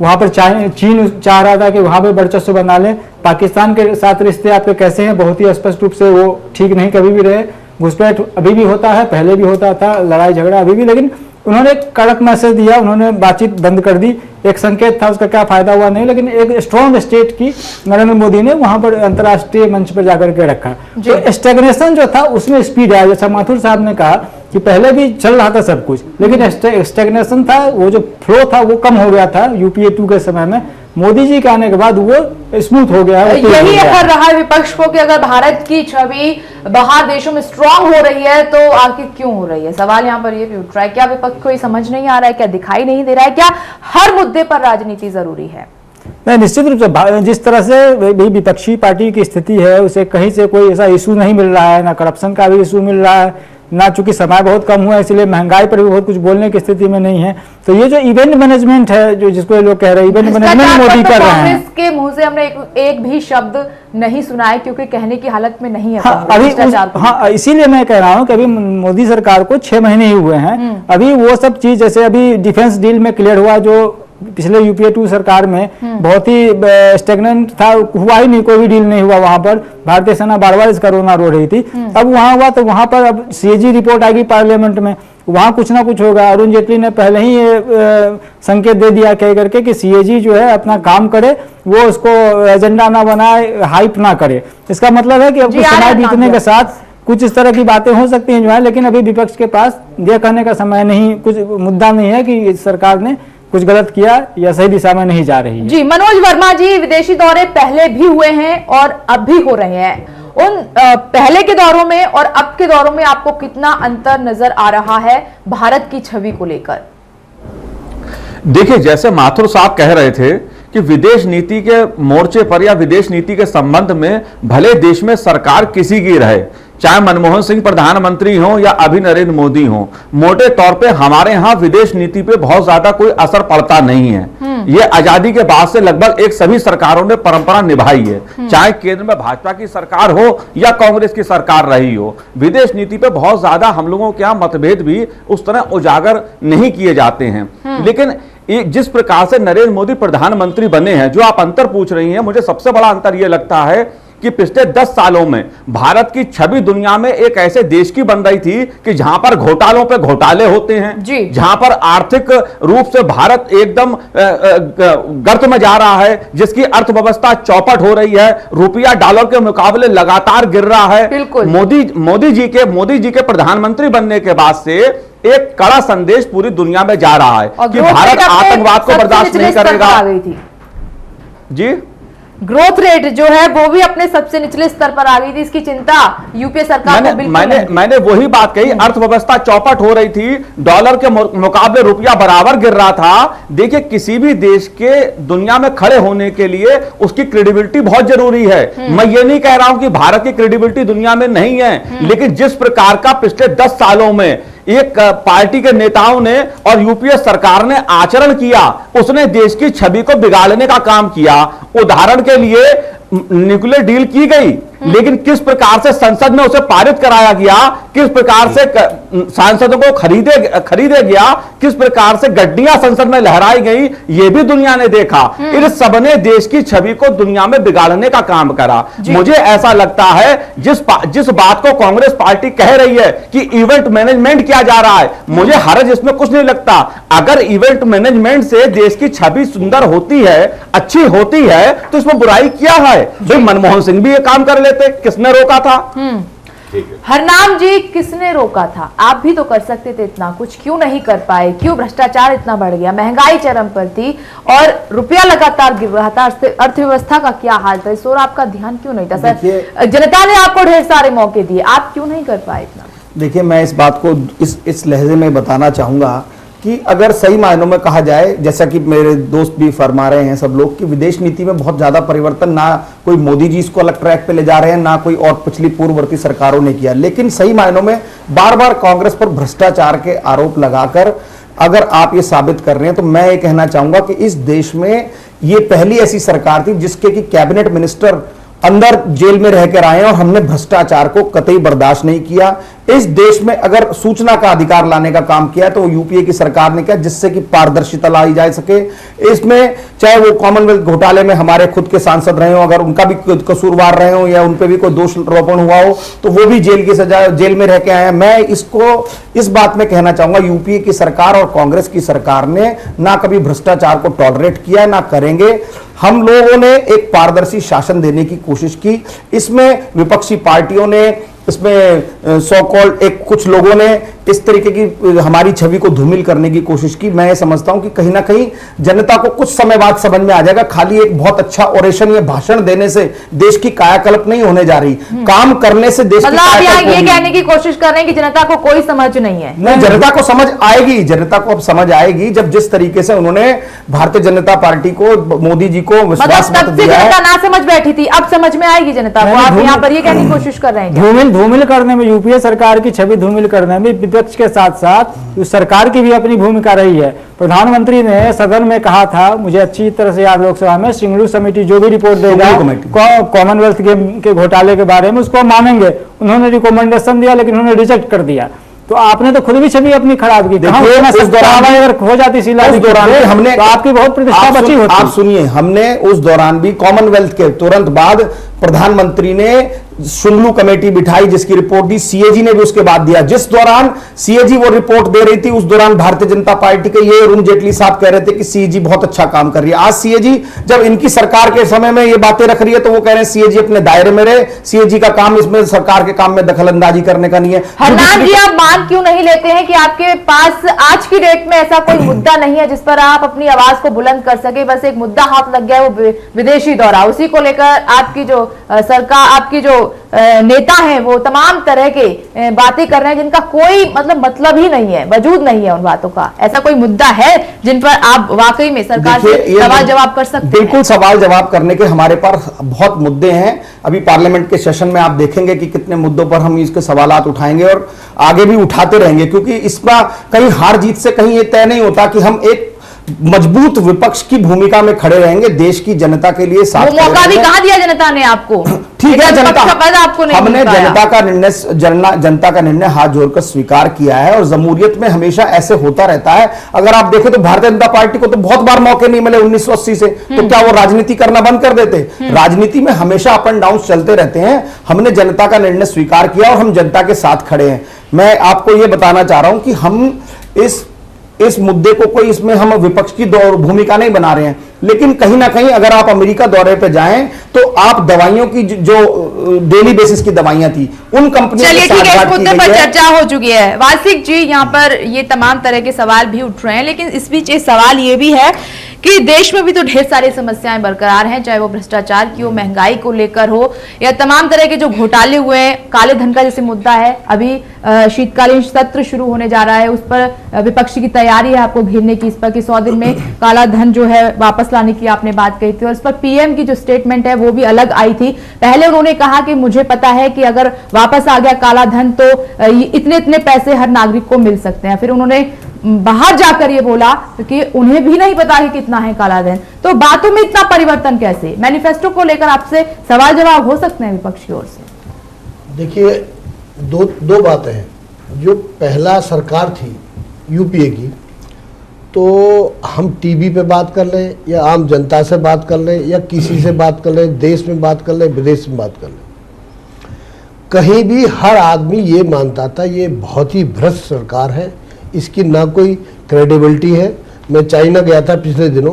वहां पर चीन चाह रहा था कि वहां पर वर्चस्व बना ले। पाकिस्तान के साथ रिश्ते आपके कैसे हैं, बहुत ही स्पष्ट रूप से वो ठीक नहीं कभी भी रहे। घुसपैठ अभी भी होता है, पहले भी होता था, लड़ाई झगड़ा अभी भी, लेकिन उन्होंने एक कड़क मैसेज दिया, उन्होंने बातचीत बंद कर दी। एक संकेत था, उसका क्या फायदा हुआ नहीं, लेकिन एक स्ट्रॉन्ग स्टेट की नरेंद्र मोदी ने वहां पर अंतर्राष्ट्रीय मंच पर जाकर के रखा। तो स्टैग्नेशन जो था उसमें स्पीड आया, जैसा माथुर साहब ने कहा कि पहले भी चल रहा था सब कुछ, लेकिन स्टैग्नेशन था, वो जो फ्लो था वो कम हो गया था यूपीए 2 के समय में। मोदी जी के आने के बाद वो स्मूथ हो गया है। यही हर रहा है विपक्ष को कि अगर भारत की छवि बाहर देशों में स्ट्रांग हो रही है तो आखिर क्यों हो रही है। सवाल यहाँ पर ये भी उठ रहा है, क्या विपक्ष को ये समझ नहीं आ रहा है, क्या दिखाई नहीं दे रहा है, क्या हर मुद्दे पर राजनीति जरूरी है? नहीं, निश्चित रूप से जिस तरह से विपक्षी पार्टी की स्थिति है, उसे कहीं से कोई ऐसा इशू नहीं मिल रहा है, ना करप्शन का भी इशू मिल रहा है, ना चूंकि समय बहुत कम हुआ है इसलिए महंगाई पर भी बहुत कुछ बोलने की स्थिति में नहीं है। तो ये जो इवेंट मैनेजमेंट है, जो जिसको लोग कह रहे हैं इवेंट मैनेजमेंट मोदी कर रहे हैं, कांग्रेस के मुंह से हमने एक भी शब्द नहीं सुना है, क्योंकि कहने की हालत में नहीं है। हाँ, इसीलिए मैं कह रहा हूँ कि अभी मोदी सरकार को 6 महीने ही हुए हैं। अभी वो सब चीज, जैसे अभी डिफेंस डील में क्लियर हुआ, जो पिछले यूपीए 2 सरकार में बहुत ही स्टेगनेंट था, हुआ ही नहीं, कोई भी डील नहीं हुआ। वहां पर भारतीय सेना बार बार इसका रोना रो रही थी। अब वहां हुआ, तो वहां पर अब सीएजी रिपोर्ट आएगी पार्लियामेंट में, वहां कुछ ना कुछ होगा। अरुण जेटली ने पहले ही ये संकेत दे दिया कह करके कि सीएजी जो है अपना काम करे, वो उसको एजेंडा ना बनाए, हाइप ना करे। इसका मतलब है कि अब कुछ समय बीतने के साथ कुछ इस तरह की बातें हो सकती हैं जो है, लेकिन अभी विपक्ष के पास यह कहने का समय नहीं, कुछ मुद्दा नहीं है कि सरकार ने कुछ गलत किया या सही दिशा में नहीं जा रही है। जी मनोज वर्मा जी, विदेशी दौरे पहले भी हुए हैं और अब भी हो रहे हैं। उन पहले के दौरों में और अब के दौरों में आपको कितना अंतर नजर आ रहा है भारत की छवि को लेकर? देखिए, जैसे माथुर साहब कह रहे थे कि विदेश नीति के मोर्चे पर या विदेश नीति के संबंध में भले देश में सरकार किसी की रहे, चाहे मनमोहन सिंह प्रधानमंत्री हो या अभी नरेंद्र मोदी हो, मोटे तौर पे हमारे यहाँ विदेश नीति पे बहुत ज्यादा कोई असर पड़ता नहीं है। ये आजादी के बाद से लगभग एक सभी सरकारों ने परंपरा निभाई है, चाहे केंद्र में भाजपा की सरकार हो या कांग्रेस की सरकार रही हो। विदेश नीति पे बहुत ज्यादा हम लोगों के यहाँ मतभेद भी उस तरह उजागर नहीं किए जाते हैं। लेकिन जिस प्रकार से नरेंद्र मोदी प्रधानमंत्री बने हैं, जो आप अंतर पूछ रही हैं, मुझे सबसे बड़ा अंतर यह लगता है कि पिछले 10 सालों में भारत की छवि दुनिया में एक ऐसे देश की बन रही थी कि जहां पर घोटालों पे घोटाले होते हैं, जहां पर आर्थिक रूप से भारत एकदम गर्त में जा रहा है, जिसकी अर्थव्यवस्था चौपट हो रही है, रुपया डॉलर के मुकाबले लगातार गिर रहा है। मोदी जी के प्रधानमंत्री बनने के बाद से एक कड़ा संदेश पूरी दुनिया में जा रहा है कि भारत आतंकवाद को बर्दाश्त नहीं करेगा। जी, ग्रोथ रेट जो है वो भी अपने सबसे निचले स्तर पर आ गई थी, इसकी चिंता यूपीए सरकार को बिल्कुल मैंने वही बात कही, अर्थव्यवस्था चौपट हो रही थी, डॉलर के मुकाबले रुपया बराबर गिर रहा था। देखिए, किसी भी देश के दुनिया में खड़े होने के लिए उसकी क्रेडिबिलिटी बहुत जरूरी है। मैं ये नहीं कह रहा हूं कि भारत की क्रेडिबिलिटी दुनिया में नहीं है, लेकिन जिस प्रकार का पिछले 10 सालों में एक पार्टी के नेताओं ने और यूपीए सरकार ने आचरण किया, उसने देश की छवि को बिगाड़ने का काम किया। उदाहरण के लिए न्यूक्लियर डील की गई, लेकिन किस प्रकार से संसद में उसे पारित कराया गया, किस प्रकार से सांसदों को खरीदे गया, किस प्रकार से गड्डियां संसद में लहराई गई, यह भी दुनिया ने देखा। इन सबने देश की छवि को दुनिया में बिगाड़ने का काम करा। मुझे ऐसा लगता है जिस बात को कांग्रेस पार्टी कह रही है कि इवेंट मैनेजमेंट किया जा रहा है, मुझे हर्ज इसमें कुछ नहीं लगता। अगर इवेंट मैनेजमेंट से देश की छवि सुंदर होती है, अच्छी होती है, तो इसमें बुराई क्या है? भाई मनमोहन सिंह भी ये काम कर लेते, किसने रोका था? हरनाम जी, किसने रोका था? आप भी तो कर सकते थे इतना, कुछ क्यों नहीं कर पाए? क्यों भ्रष्टाचार इतना बढ़ गया? महंगाई चरम पर थी और रुपया लगातार गिर रहा था, अर्थव्यवस्था का क्या हाल था? इस ओर आपका ध्यान क्यों नहीं था? सर, जनता ने आपको ढेर सारे मौके दिए, आप क्यों नहीं कर पाए इतना? देखिए, मैं इस बात को इस लहजे में बताना चाहूंगा कि अगर सही मायनों में कहा जाए, जैसा कि मेरे दोस्त भी फरमा रहे हैं सब लोग, कि विदेश नीति में बहुत ज्यादा परिवर्तन ना कोई मोदी जी इसको अलग ट्रैक पे ले जा रहे हैं, ना कोई और पिछली पूर्ववर्ती सरकारों ने किया, लेकिन सही मायनों में बार बार कांग्रेस पर भ्रष्टाचार के आरोप लगाकर अगर आप ये साबित कर रहे हैं, तो मैं ये कहना चाहूंगा कि इस देश में ये पहली ऐसी सरकार थी जिसके कि कैबिनेट मिनिस्टर अंदर जेल में रहकर आए हैं और हमने भ्रष्टाचार को कतई बर्दाश्त नहीं किया। इस देश में अगर सूचना का अधिकार लाने का काम किया तो यूपीए की सरकार ने किया, जिससे कि पारदर्शिता लाई जा सके। इसमें चाहे वो कॉमनवेल्थ घोटाले में हमारे खुद के सांसद रहे हो, अगर उनका भी कसूरवार रहे हो या उन पे भी कोई दोष रोपण हुआ हो, तो वो भी जेल की सजा, जेल में रह के आए हैं। मैं इसको इस बात में कहना चाहूंगा, यूपीए की सरकार और कांग्रेस की सरकार ने ना कभी भ्रष्टाचार को टॉलरेट किया, ना करेंगे। हम लोगों ने एक पारदर्शी शासन देने की कोशिश की, इसमें विपक्षी पार्टियों ने, इसमें सो कॉल्ड एक कुछ लोगों ने इस तरीके की हमारी छवि को धूमिल करने की कोशिश की। मैं समझता हूं कि कहीं ना कहीं जनता को कुछ समय बाद समझ में आ जाएगा, खाली एक बहुत अच्छा ओरेशन या भाषण देने से देश की कायाकल्प नहीं होने जा रही, काम करने से देश की कायाकल्प ये कहने की कोशिश कर रहे हैं कि जनता को कोई समझ नहीं है। नहीं, जनता को समझ आएगी, जनता को अब समझ आएगी जब जिस तरीके से उन्होंने भारतीय जनता पार्टी को, मोदी जी को विश्वास मत दिया है। जनता ना समझ बैठी थी, अब समझ में आएगी जनता को। आप यहाँ पर ये कहने की कोशिश कर रहे हैं धूमिल करने में, यूपीए सरकार की छवि धूमिल करने में विपक्ष के साथ साथ उस सरकार की भी अपनी भूमिका रही है। प्रधानमंत्री ने सदन में कहा था, मुझे अच्छी तरह से याद, लोकसभा में, सिंगलू समिति जो भी रिपोर्ट देगा कॉमनवेल्थ के घोटाले के बारे में उसको मानेंगे। उन्होंने रिकमेंडेशन दिया लेकिन उन्होंने रिजेक्ट कर दिया। तो आपने तो खुद भी छवि अपनी खराब की। उस दौरान अगर हो जाती शीला, उस दौरान भी हमने, तो आपकी बहुत प्रतिष्ठा बची होती। आप सुनिए, हमने उस दौरान भी कॉमनवेल्थ के तुरंत बाद प्रधानमंत्री ने शुंगलू कमेटी बिठाई जिसकी रिपोर्ट दी, सीएजी ने भी उसके बाद दिया। जिस दौरान सीएजी वो रिपोर्ट दे रही थी उस दौरान भारतीय जनता पार्टी के ये अरुण जेटली साहब कह रहे थे कि सीएजी बहुत अच्छा काम कर रही है। आज सीएजी जब इनकी सरकार के समय में ये बातें रख रही है तो वो कह रहे हैं सीएजी अपने दायरे में रहे, सीएजी का काम इसमें सरकार के काम में दखलंदाजी करने का नहीं है। हरनाथ जी, आप मान क्यों नहीं लेते हैं कि आपके पास आज की डेट में ऐसा कोई मुद्दा नहीं है जिस पर आप अपनी आवाज को बुलंद कर सके? बस एक मुद्दा हाथ लग गया है, वो विदेशी दौरा, उसी को लेकर आपकी जो सरकार, आपकी जो नेता हैं वो तमाम तरह के बातें कर रहे हैं जिनका कोई मतलब ही नहीं है, वजूद नहीं है उन बातों का। ऐसा कोई मुद्दा है जिन पर आप वाकई में सरकार से सवाल जवाब कर सकते हैं? बिल्कुल, सवाल जवाब करने के हमारे पास बहुत मुद्दे हैं। अभी पार्लियामेंट के सेशन में आप देखेंगे कि कितने मुद्दों पर हम इसके सवालात उठाएंगे और आगे भी उठाते रहेंगे, क्योंकि इसका कहीं हार जीत से कहीं ये तय नहीं होता कि हम एक मजबूत विपक्ष की भूमिका में खड़े रहेंगे, देश की जनता के लिए साथ। वो मौका भी कहा दिया जनता ने आपको? ठीक है, जनता, आपको नहीं, हमने जनता का निर्णय हाथ जोड़कर स्वीकार किया है और जमहूरियत में हमेशा ऐसे होता रहता है। अगर आप देखें तो भारतीय जनता पार्टी को तो बहुत बार मौके नहीं मिले 1980 से, तो क्या वो राजनीति करना बंद कर देते? राजनीति में हमेशा अप एंड डाउन चलते रहते हैं। हमने जनता का निर्णय स्वीकार किया और हम जनता के साथ खड़े हैं। मैं आपको ये बताना चाह रहा हूं कि हम इस मुद्दे को कोई, इसमें हम विपक्ष की भूमिका नहीं बना रहे हैं, लेकिन कहीं ना कहीं अगर आप अमेरिका दौरे पे जाएं तो आप दवाइयों की जो डेली बेसिस की दवाइयां थी उन कंपनियों के साथ, चलिए, इस मुद्दे पर चर्चा हो चुकी है। वासिक जी, यहाँ पर ये तमाम तरह के सवाल भी उठ रहे हैं, लेकिन इस बीच एक सवाल ये भी है कि देश में भी तो ढेर सारी समस्याएं बरकरार हैं, चाहे वो भ्रष्टाचार की हो, महंगाई को लेकर हो, या तमाम तरह के जो घोटाले हुए हैं, काले धन का जैसे मुद्दा है। अभी शीतकालीन सत्र शुरू होने जा रहा है, उस पर विपक्ष की तैयारी है आपको घेरने की, इस पर कि 100 दिन में काला धन जो है वापस लाने की आपने बात कही थी, और इस पर पीएम की जो स्टेटमेंट है वो भी अलग आई थी। पहले उन्होंने कहा कि मुझे पता है कि अगर वापस आ गया काला धन तो इतने इतने पैसे हर नागरिक को मिल सकते हैं। फिर उन्होंने बाहर जाकर ये बोला कि उन्हें भी नहीं पता है कितना है काला धन। तो बातों में इतना परिवर्तन कैसे? मैनिफेस्टो को लेकर आपसे सवाल जवाब हो सकते हैं विपक्ष की ओर से? देखिए, दो बातें हैं। जो पहला सरकार थी यूपीए की, तो हम टीवी पे बात कर लें या आम जनता से बात कर लें या किसी से बात कर लें, देश में बात कर लें, विदेश में बात कर लें, कहीं भी हर आदमी ये मानता था ये बहुत ही भ्रष्ट सरकार है, इसकी ना कोई क्रेडिबिलिटी है। मैं चाइना गया था पिछले दिनों,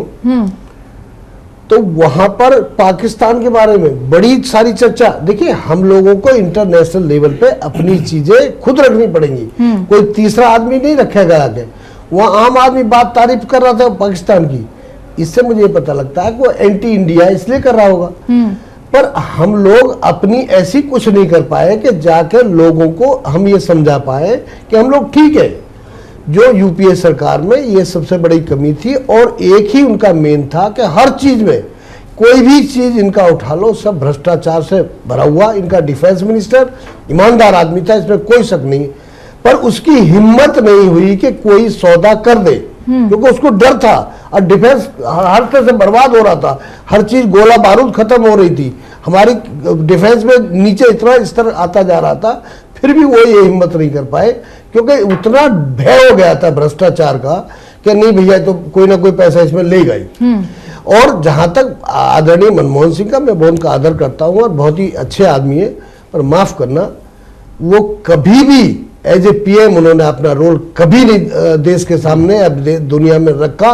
तो वहां पर पाकिस्तान के बारे में बड़ी सारी चर्चा। देखिए, हम लोगों को इंटरनेशनल लेवल पे अपनी चीजें खुद रखनी पड़ेंगी, कोई तीसरा आदमी नहीं रखेगा आगे। वहां आम आदमी बात तारीफ कर रहा था पाकिस्तान की, इससे मुझे पता लगता है कि वो एंटी इंडिया इसलिए कर रहा होगा। पर हम लोग अपनी ऐसी कुछ नहीं कर पाए कि जाकर लोगों को हम ये समझा पाए कि हम लोग ठीक है। जो यूपीए सरकार में ये सबसे बड़ी कमी थी। और एक ही उनका मेन था कि हर चीज में, कोई भी चीज इनका उठा लो, सब भ्रष्टाचार से भरा हुआ। इनका डिफेंस मिनिस्टर ईमानदार आदमी था, इसमें कोई शक नहीं, पर उसकी हिम्मत नहीं हुई कि कोई सौदा कर दे, क्योंकि उसको डर था। और डिफेंस हर तरह से बर्बाद हो रहा था, हर चीज गोला बारूद खत्म हो रही थी, हमारी डिफेंस में नीचे इतना स्तर आता जा रहा था, फिर भी वो ये हिम्मत नहीं कर पाए, क्योंकि उतना भय हो गया था भ्रष्टाचार का कि नहीं भैया तो कोई ना कोई पैसा इसमें लेगा ही। और जहां तक आदरणीय मनमोहन सिंह का, मैं बहुत उनका आदर करता हूं और बहुत ही अच्छे आदमी है, पर माफ करना, वो कभी भी एज ए पीएम उन्होंने अपना रोल कभी नहीं देश के सामने अब दुनिया में रखा।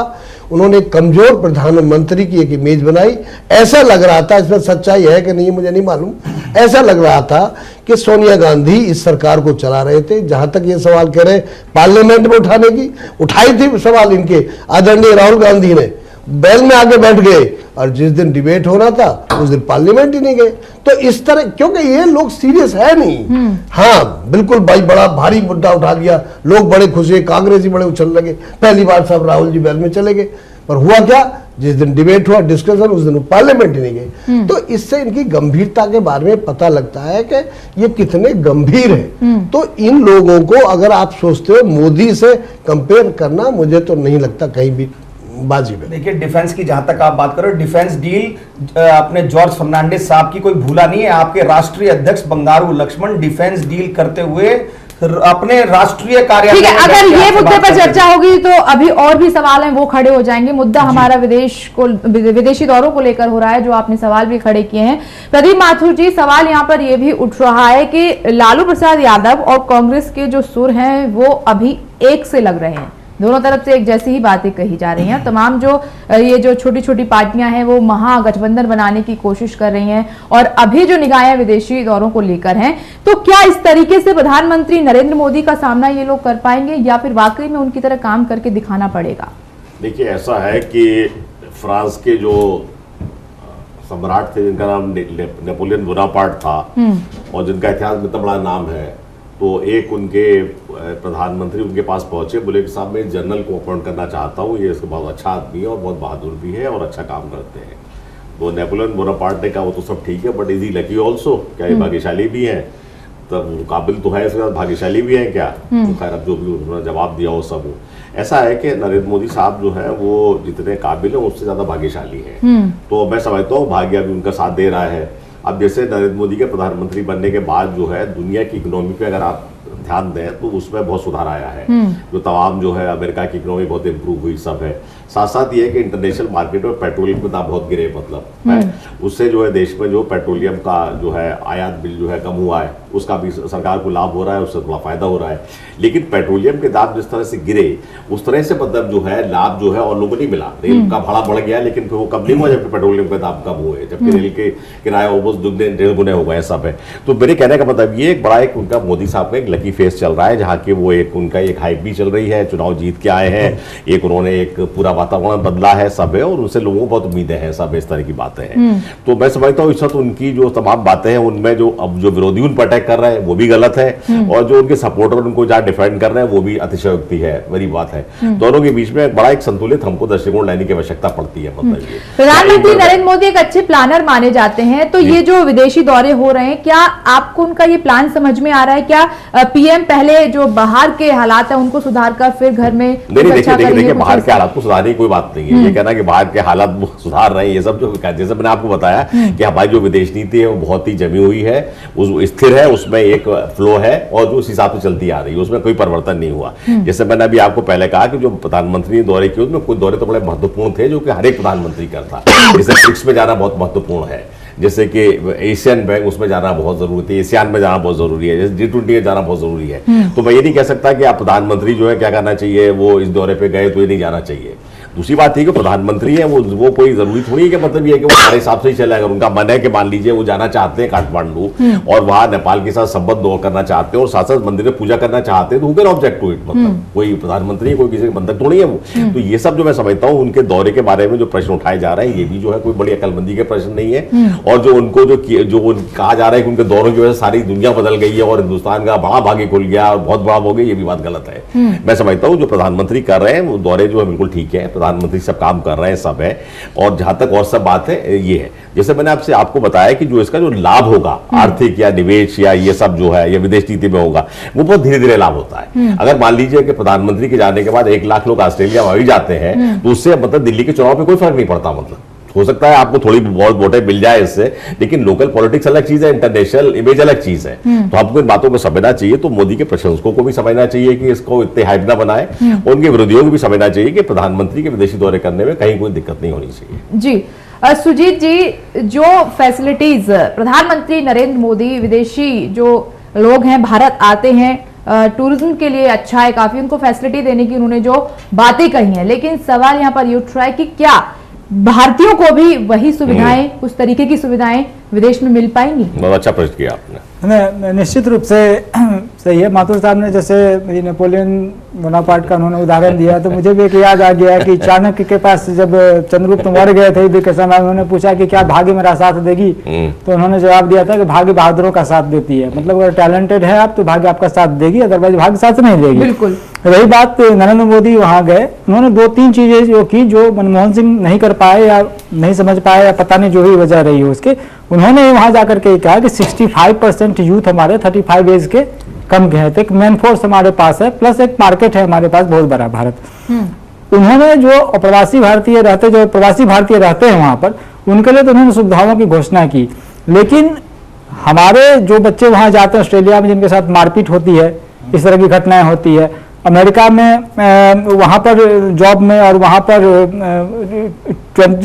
उन्होंने कमजोर प्रधानमंत्री की एक इमेज बनाई। ऐसा लग रहा था, इसमें सच्चाई है कि नहीं मुझे नहीं मालूम, ऐसा लग रहा था कि सोनिया गांधी इस सरकार को चला रहे थे। जहां तक ये सवाल कह रहे पार्लियामेंट में उठाने की, उठाई थी सवाल इनके आदरणीय राहुल गांधी ने, बैल में आगे बैठ गए, और जिस दिन डिबेट हो रहा था उस दिन पार्लियामेंट ही नहीं गए। तो इस तरह, क्योंकि ये लोग सीरियस है नहीं। हाँ बिल्कुल भाई, बड़ा भारी मुद्दा उठा लिया, लोग बड़े खुश हुए, कांग्रेसी बड़े उछल लगे, पहली बार साहब राहुल जी बैल में चले गए, पर हुआ क्या, जिस दिन डिबेट हुआ, डिस्कशन, उस दिन पार्लियामेंट ही नहीं गए। तो इससे इनकी गंभीरता के बारे में पता लगता है कि ये कितने गंभीर हैं। तो इन लोगों को अगर आप सोचते हो मोदी से कंपेयर करना, मुझे तो नहीं लगता कहीं भी बाजी में। देखिए, डिफेंस की जहां तक आप बात करो, डिफेंस डील अपने जॉर्ज फर्नांडिस साहब की कोई भूला नहीं है। आपके राष्ट्रीय अध्यक्ष बंगारू लक्ष्मण डिफेंस डील करते हुए अपने राष्ट्रीय कार्यालय, ठीक है, अगर ये मुद्दे पर चर्चा होगी तो अभी और भी सवाल हैं वो खड़े हो जाएंगे। मुद्दा हमारा विदेशी दौरों को लेकर हो रहा है, जो आपने सवाल भी खड़े किए हैं। प्रदीप माथुर जी, सवाल यहाँ पर यह भी उठ रहा है कि लालू प्रसाद यादव और कांग्रेस के जो सुर हैं वो अभी एक से लग रहे हैं, दोनों तरफ से एक जैसी ही बातें कही जा रही हैं। तमाम ये जो छोटी छोटी पार्टियां हैं वो महागठबंधन बनाने की कोशिश कर रही हैं, और अभी जो निगाहें विदेशी दौरों को लेकर हैं, तो क्या इस तरीके से प्रधानमंत्री नरेंद्र मोदी का सामना ये लोग कर पाएंगे, या फिर वाकई में उनकी तरह काम करके दिखाना पड़ेगा? देखिए, ऐसा है कि फ्रांस के जो सम्राट थे, जिनका नाम नेपोलियन बोनापार्ट था और जिनका इतिहास में इतना बड़ा नाम है, तो एक उनके प्रधानमंत्री उनके पास पहुंचे, बोले कि साहब मैं जनरल को अपॉइंट करना चाहता हूँ, ये इसका बहुत अच्छा आदमी है और बहुत बहादुर भी है और अच्छा काम करते हैं। तो नेपोलियन बोनापार्ट ने कहा वो तो सब ठीक है, but is he lucky also, क्या ये भाग्यशाली भी है? तब काबिल तो है, इसके बाद भाग्यशाली भी है क्या? तो खैर अब जो भी उन्होंने जवाब दिया वो सब ऐसा है कि नरेंद्र मोदी साहब जो है वो जितने काबिल है उससे ज्यादा भाग्यशाली है। तो मैं समझता हूँ भाग्य भी उनका साथ दे रहा है। अब जैसे नरेंद्र मोदी के प्रधानमंत्री बनने के बाद जो है दुनिया की इकोनॉमी पे अगर आप ध्यान दें तो उसमें बहुत सुधार आया है। जो तमाम जो है अमेरिका की इकोनॉमी बहुत इंप्रूव हुई, सब है। साथ साथ ये है कि इंटरनेशनल मार्केट में पेट्रोलियम के दाम बहुत गिरे, मतलब उससे जो है देश में जो पेट्रोलियम का जो है आयात बिल जो है कम हुआ है, उसका भी सरकार को लाभ हो रहा है, उससे थोड़ा फायदा हो रहा है। लेकिन पेट्रोलियम के दाम जिस तरह से गिरे उस तरह से मतलब जो है लाभ जो है और लोगों को नहीं मिला। रेल का भाड़ा बढ़ गया लेकिन फिर वो कम नहीं हुआ जबकि पेट्रोलियम के दाम कम हुए, जबकि रेल के किराया ऑलमोस्ट दुगने डेढ़ गुने हो गए, सब है। तो मेरे कहने का मतलब ये एक बड़ा एक उनका मोदी साहब का एक लकी फेस चल रहा है, जहाँ की वो एक उनका एक हाइप भी चल रही है, चुनाव जीत के आए हैं, एक उन्होंने एक पूरा वातावरण बदला है, सब है, और उनसे लोगों को बहुत उम्मीदें हैं, सब इस तरह की बातें हैं। तो मैं समझता हूँ इस वक्त उनकी जो तमाम बातें हैं उनमें जो अब जो विरोधी उन पर अटैक कर रहे हैं वो भी गलत है, और जो उनके सपोर्टर उनको जहाँ डिफेंड कर रहे हैं वो भी अतिशयोक्ति है, बड़ी बात है। दोनों के बीच में बड़ा एक संतुलित हमको दृष्टिकोण लाने की आवश्यकता पड़ती है। मतलब ये प्रधानमंत्री नरेंद्र मोदी एक अच्छे प्लानर माने जाते हैं, तो ये जो विदेशी दौरे हो रहे हैं, क्या आपको उनका ये प्लान समझ में आ रहा है? क्या पीएम पहले जो बाहर के हालात है उनको सुधार कर फिर घर में देखिए बाहर के हालात को सुधारने की कोई बात नहीं है। ये कहना कि बाहर के हालात सुधार रहे हैं, ये सब जो जैसे मैंने आपको बताया कि हमारी जो विदेश नीति है वो बहुत ही जमी हुई है, स्थिर है, उसमें एक फ्लो है और जो उस हिसाब से चलती आ रही है, उसमें कोई परिवर्तन नहीं हुआ। जैसे मैंने अभी आपको पहले कहा कि जो प्रधानमंत्री ने दौरे किए उसमें कुछ दौरे तो बड़े महत्वपूर्ण थे जो कि हर एक प्रधानमंत्री करता। जैसे ब्रिक्स में जाना बहुत महत्वपूर्ण है, जैसे कि एशियन बैंक उसमें जाना बहुत जरूरी है, एशियान में जाना बहुत जरूरी है, जैसे G20 में जाना बहुत जरूरी है। तो मैं ये नहीं कह सकता कि आप प्रधानमंत्री जो है क्या करना चाहिए, वो इस दौरे पे गए तो ये नहीं जाना चाहिए। दूसरी बात है कि प्रधानमंत्री है, वो कोई जरूरी थोड़ी है कि मतलब ये है कि वो हमारे हिसाब से ही चले। अगर उनका मन है कि मान लीजिए वो जाना चाहते हैं काठमांडू और वहां नेपाल के साथ संबंध करना चाहते हैं और साथ साथ मंदिर में पूजा करना चाहते हैं, तो कैन ऑब्जेक्ट टू इट। मतलब कोई प्रधानमंत्री है, कोई किसी का बंधक थोड़ी है वो। तो ये सब जो मैं समझता हूँ उनके दौरे के बारे में जो प्रश्न उठाए जा रहे हैं, ये भी जो है कोई बड़ी अकलमंदी के प्रश्न नहीं है। और जो उनको जो कहा जा रहा है कि उनके दौरों की वजह से सारी दुनिया बदल गई है और हिंदुस्तान का बड़ा भाग्य खुल गया और बहुत बड़ा हो गया, ये भी बात गलत है। मैं समझता हूँ जो प्रधानमंत्री कर रहे हैं वो दौरे जो है बिल्कुल ठीक है, प्रधानमंत्री सब काम कर रहे हैं, सब है। और जहां तक और सब बात है ये है, जैसे मैंने आपको बताया कि जो इसका जो लाभ होगा आर्थिक या निवेश या ये सब जो है या विदेश नीति में होगा, वो बहुत धीरे धीरे लाभ होता है। अगर मान लीजिए कि प्रधानमंत्री के जाने के बाद 1 लाख लोग ऑस्ट्रेलिया में भी जाते हैं, तो उससे मतलब दिल्ली के चुनाव पे कोई फर्क नहीं पड़ता। मतलब हो सकता है आपको थोड़ी बहुत वोटें मिल जाए इससे, लेकिन लोकल पॉलिटिक्स अलग चीज है, इंटरनेशनल इमेज अलग चीज है। तो आपको इन बातों को समझना चाहिए। तो मोदी के प्रशंसकों को भी समझना चाहिए कि इसको इतने हाइप ना बनाए, उनके विरोधियों को भी समझना चाहिए कि प्रधानमंत्री के विदेशी दौरे करने में कहीं कोई दिक्कत नहीं होनी चाहिए। जी सुजीत जी, जो फैसिलिटीज प्रधानमंत्री नरेंद्र मोदी विदेशी जो लोग हैं भारत आते हैं टूरिज्म के लिए अच्छा है, काफी उनको फैसिलिटी देने की उन्होंने जो बातें कही हैं, लेकिन सवाल यहाँ पर ये उठ रहा है कि क्या भारतीयों को भी वही सुविधाएं, उस तरीके की सुविधाएं विदेश में मिल पाएंगी? बहुत अच्छा प्रश्न किया आपने। निश्चित रूप से सही है। माथुर साहब ने जैसे नेपोलियन बोनापार्ट का उन्होंने उदाहरण दिया, तो मुझे भी एक याद आ गया कि चाणक्य के पास जब चंद्रगुप्त मर गए थे युद्ध के समय, उन्होंने पूछा कि क्या भाग्य मेरा साथ देगी, तो उन्होंने जवाब दिया था कि भाग्य बहादुरों का साथ देती है। मतलब अगर टैलेंटेड है आप तो भाग्य आपका साथ देगी, अदरवाइज भाग्य साथ नहीं देगी। बिल्कुल। रही बात नरेंद्र मोदी वहां गए, उन्होंने 2-3 चीजें जो की जो मनमोहन सिंह नहीं कर पाए या नहीं समझ पाए या पता नहीं जो भी वजह रही हो उसके, उन्होंने वहां जाकर के कहा कि 65% यूथ हमारे 35 एज के कम के हैं, तो एक मैन फोर्स हमारे पास है, प्लस एक मार्केट है हमारे पास बहुत बड़ा भारत। उन्होंने जो प्रवासी भारतीय रहते हैं वहां पर, उनके लिए तो उन्होंने सुविधाओं की घोषणा की, लेकिन हमारे जो बच्चे वहां जाते हैं ऑस्ट्रेलिया में, जिनके साथ मारपीट होती है, इस तरह की घटनाएं होती है, अमेरिका में वहां पर जॉब में और वहां पर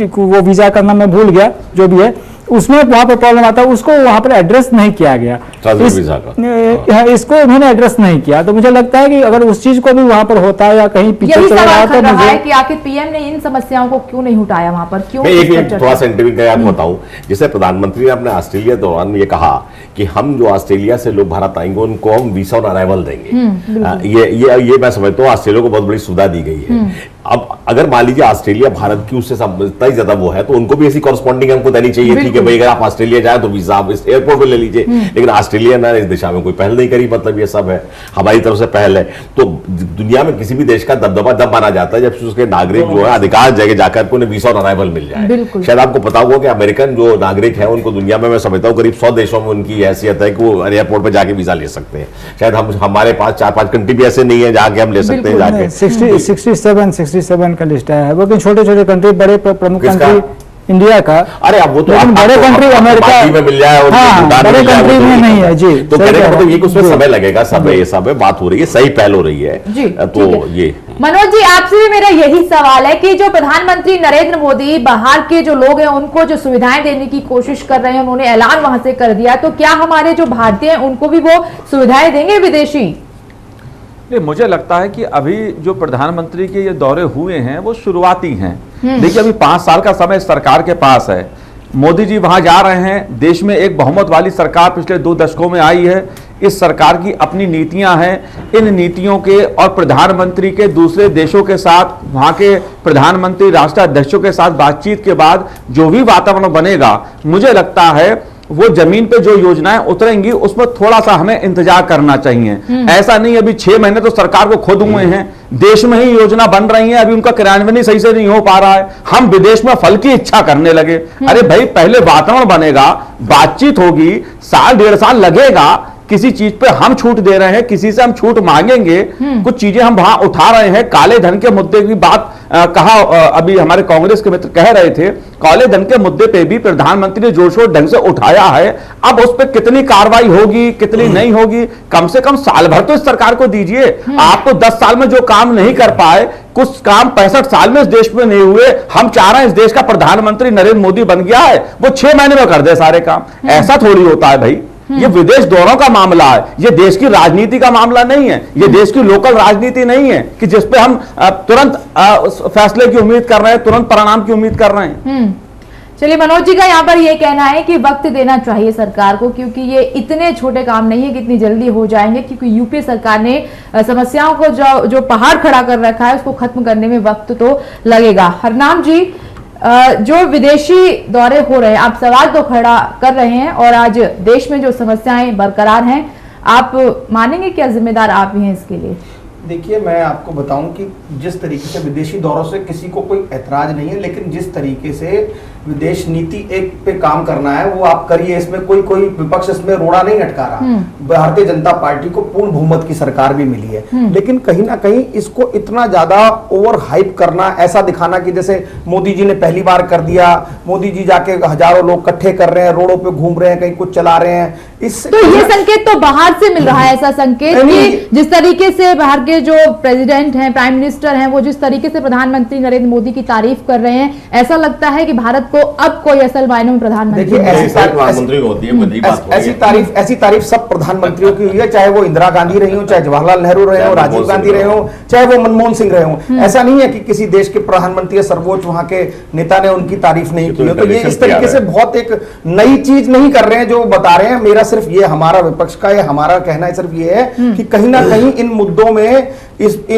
वो वीजा करना मैं भूल गया, जो भी है उसमें वहां पर प्रॉब्लम आता है, उसको वहां पर एड्रेस नहीं किया गया, इसको उन्होंने एड्रेस नहीं किया। तो मुझे लगता है कि अगर उस चीज को भी वहां पर होता है या कहीं पीछे चला रहा तो मुझे है कि आखिर पीएम ने इन समस्याओं को क्यों नहीं उठाया वहां पर, क्यों? एक थोड़ा सा इंटरव्यू आपको बताऊं, जैसे प्रधानमंत्री ने अपने ऑस्ट्रेलिया दौरान ये कहा कि हम जो ऑस्ट्रेलिया से लोग भारत आएंगे उनको हम वीजा ऑन अराइवल देंगे। ये मैं समझता हूँ ऑस्ट्रेलिया को बहुत बड़ी सुविधा दी गई है। अब अगर मान लीजिए ऑस्ट्रेलिया भारत की उससे इतना ही ज्यादा वो है, तो उनको भी ऐसी कॉरस्पॉन्डिंग हमको देनी चाहिए थी कि भाई अगर आप ऑस्ट्रेलिया जाए तो वीजा आप इस एयरपोर्ट पे ले लीजिए। लेकिन ऑस्ट्रेलिया ने इस दिशा में कोई पहल नहीं करी। मतलब ये सब है हमारी तरफ से पहल है। तो दुनिया में किसी भी देश का दबदबा जब माना जाता है जब उसके नागरिक जो है अधिकांश जगह जाकर उन्हें वीजा ऑन अराइवल मिल जाए। शायद आपको पता होगा कि अमेरिकन जो नागरिक है उनको दुनिया में मैं समझता हूँ करीब 100 देशों में उनकी हैसियत है कि वो एयरपोर्ट पर जाके वीजा ले सकते हैं। शायद हमारे पास 4-5 कंट्री भी ऐसे नहीं है जहाँ हम ले सकते हैं जाके। 67 का लिस्ट है, वो छोटे छोटे कंट्री, बड़े प्रमुख कंट्री इंडिया का। अरे अब वो तो बड़े कंट्री अमेरिका में मिल जाए और बड़े कंट्री में नहीं है जी। तो कहने का मतलब ये कि उसमें समय लगेगा, सब ये सब है, बात हो रही है, सही पहल हो रही है जी। तो ये मनोज जी आपसे भी मेरा यही सवाल है कि जो प्रधानमंत्री नरेंद्र मोदी बाहर के जो लोग हैं उनको जो सुविधाएं देने की कोशिश कर रहे हैं, उन्होंने ऐलान वहां से कर दिया, तो क्या हमारे जो भारतीय हैं उनको भी वो सुविधाएं देंगे विदेशी? मुझे लगता है कि अभी जो प्रधानमंत्री के ये दौरे हुए हैं वो शुरुआती हैं। देखिए अभी 5 साल का समय सरकार के पास है। मोदी जी वहां जा रहे हैं, देश में एक बहुमत वाली सरकार पिछले 2 दशकों में आई है। इस सरकार की अपनी नीतियां हैं। इन नीतियों के और प्रधानमंत्री के दूसरे देशों के साथ, वहां के प्रधानमंत्री राष्ट्राध्यक्षों के साथ बातचीत के बाद जो भी वातावरण बनेगा, मुझे लगता है वो जमीन पे जो योजनाएं उतरेंगी उसमें थोड़ा सा हमें इंतजार करना चाहिए। ऐसा नहीं अभी 6 महीने तो सरकार को खुद हुए हैं, देश में ही योजना बन रही है, अभी उनका क्रियान्वयन ही सही से नहीं हो पा रहा है, हम विदेश में फल की इच्छा करने लगे। अरे भाई पहले वातावरण बनेगा, बातचीत होगी, 1-1.5 साल लगेगा। किसी चीज पे हम छूट दे रहे हैं, किसी से हम छूट मांगेंगे, कुछ चीजें हम वहां उठा रहे हैं। काले धन के मुद्दे की बात कहा, अभी हमारे कांग्रेस के मित्र कह रहे थे, काले धन के मुद्दे पे भी प्रधानमंत्री ने जोर शोर ढंग से उठाया है। अब उस पर कितनी कार्रवाई होगी, कितनी नहीं होगी, कम से कम साल भर तो इस सरकार को दीजिए। आप तो 10 साल में जो काम नहीं कर पाए, कुछ काम 65 साल में इस देश में नहीं हुए, हम चाह रहे हैं इस देश का प्रधानमंत्री नरेंद्र मोदी बन गया है, वो 6 महीने में कर दे सारे काम। ऐसा थोड़ी होता है भाई। ये विदेश दौरों का मामला है, ये देश की राजनीति का मामला नहीं है, ये देश की लोकल राजनीति नहीं है कि जिसपे हम तुरंत फैसले की उम्मीद कर रहे हैं, तुरंत परिणाम की उम्मीद कर रहे हैं। चलिए, मनोज जी का यहाँ पर ये कहना है कि वक्त देना चाहिए सरकार को, क्योंकि ये इतने छोटे काम नहीं है कि इतनी जल्दी हो जाएंगे, क्योंकि यूपी सरकार ने समस्याओं को जो पहाड़ खड़ा कर रखा है उसको खत्म करने में वक्त तो लगेगा। हरनाम जी, जो विदेशी दौरे हो रहे हैं, आप सवाल तो खड़ा कर रहे हैं और आज देश में जो समस्याएं बरकरार हैं, आप मानेंगे क्या जिम्मेदार आप ही हैं इसके लिए? देखिए, मैं आपको बताऊं कि जिस तरीके से विदेशी दौरों से किसी को कोई ऐतराज नहीं है, लेकिन जिस तरीके से विदेश नीति एक पे काम करना है वो आप करिए, इसमें कोई विपक्ष इसमें रोड़ा नहीं अटका रहा। भारतीय जनता पार्टी को पूर्ण बहुमत की सरकार भी मिली है, लेकिन कहीं ना कहीं इसको इतना ज्यादा ओवर हाइप करना, ऐसा दिखाना कि जैसे मोदी जी ने पहली बार कर दिया, मोदी जी जाके हजारों लोग इकट्ठे कर रहे हैं, रोडों पे घूम रहे हैं, कहीं कुछ चला रहे हैं, इससे तो ये संकेत तो बाहर से मिल रहा है, ऐसा संकेत कि जिस तरीके से बाहर के जो प्रेसिडेंट हैं, प्राइम मिनिस्टर हैं, वो जिस तरीके से प्रधानमंत्री नरेंद्र मोदी की तारीफ कर रहे हैं, ऐसा लगता है कि भारत को अब कोई असल मायनों में प्रधानमंत्री होती है। ऐसी तारीफ सब प्रधानमंत्रियों की हुई है, चाहे वो इंदिरा गांधी रही हो, चाहे जवाहरलाल नेहरू रहे हो, राजीव गांधी रहे हो, चाहे वो मनमोहन सिंह रहे हो। ऐसा नहीं है कि किसी देश के प्रधानमंत्री या सर्वोच्च वहां के नेता ने उनकी तारीफ नहीं की हो। तो ये इस तरीके से बहुत एक नई चीज नहीं कर रहे हैं जो बता रहे हैं। मेरा सिर्फ ये, हमारा विपक्ष का या हमारा कहना है सिर्फ ये है कि कहीं ना कहीं इन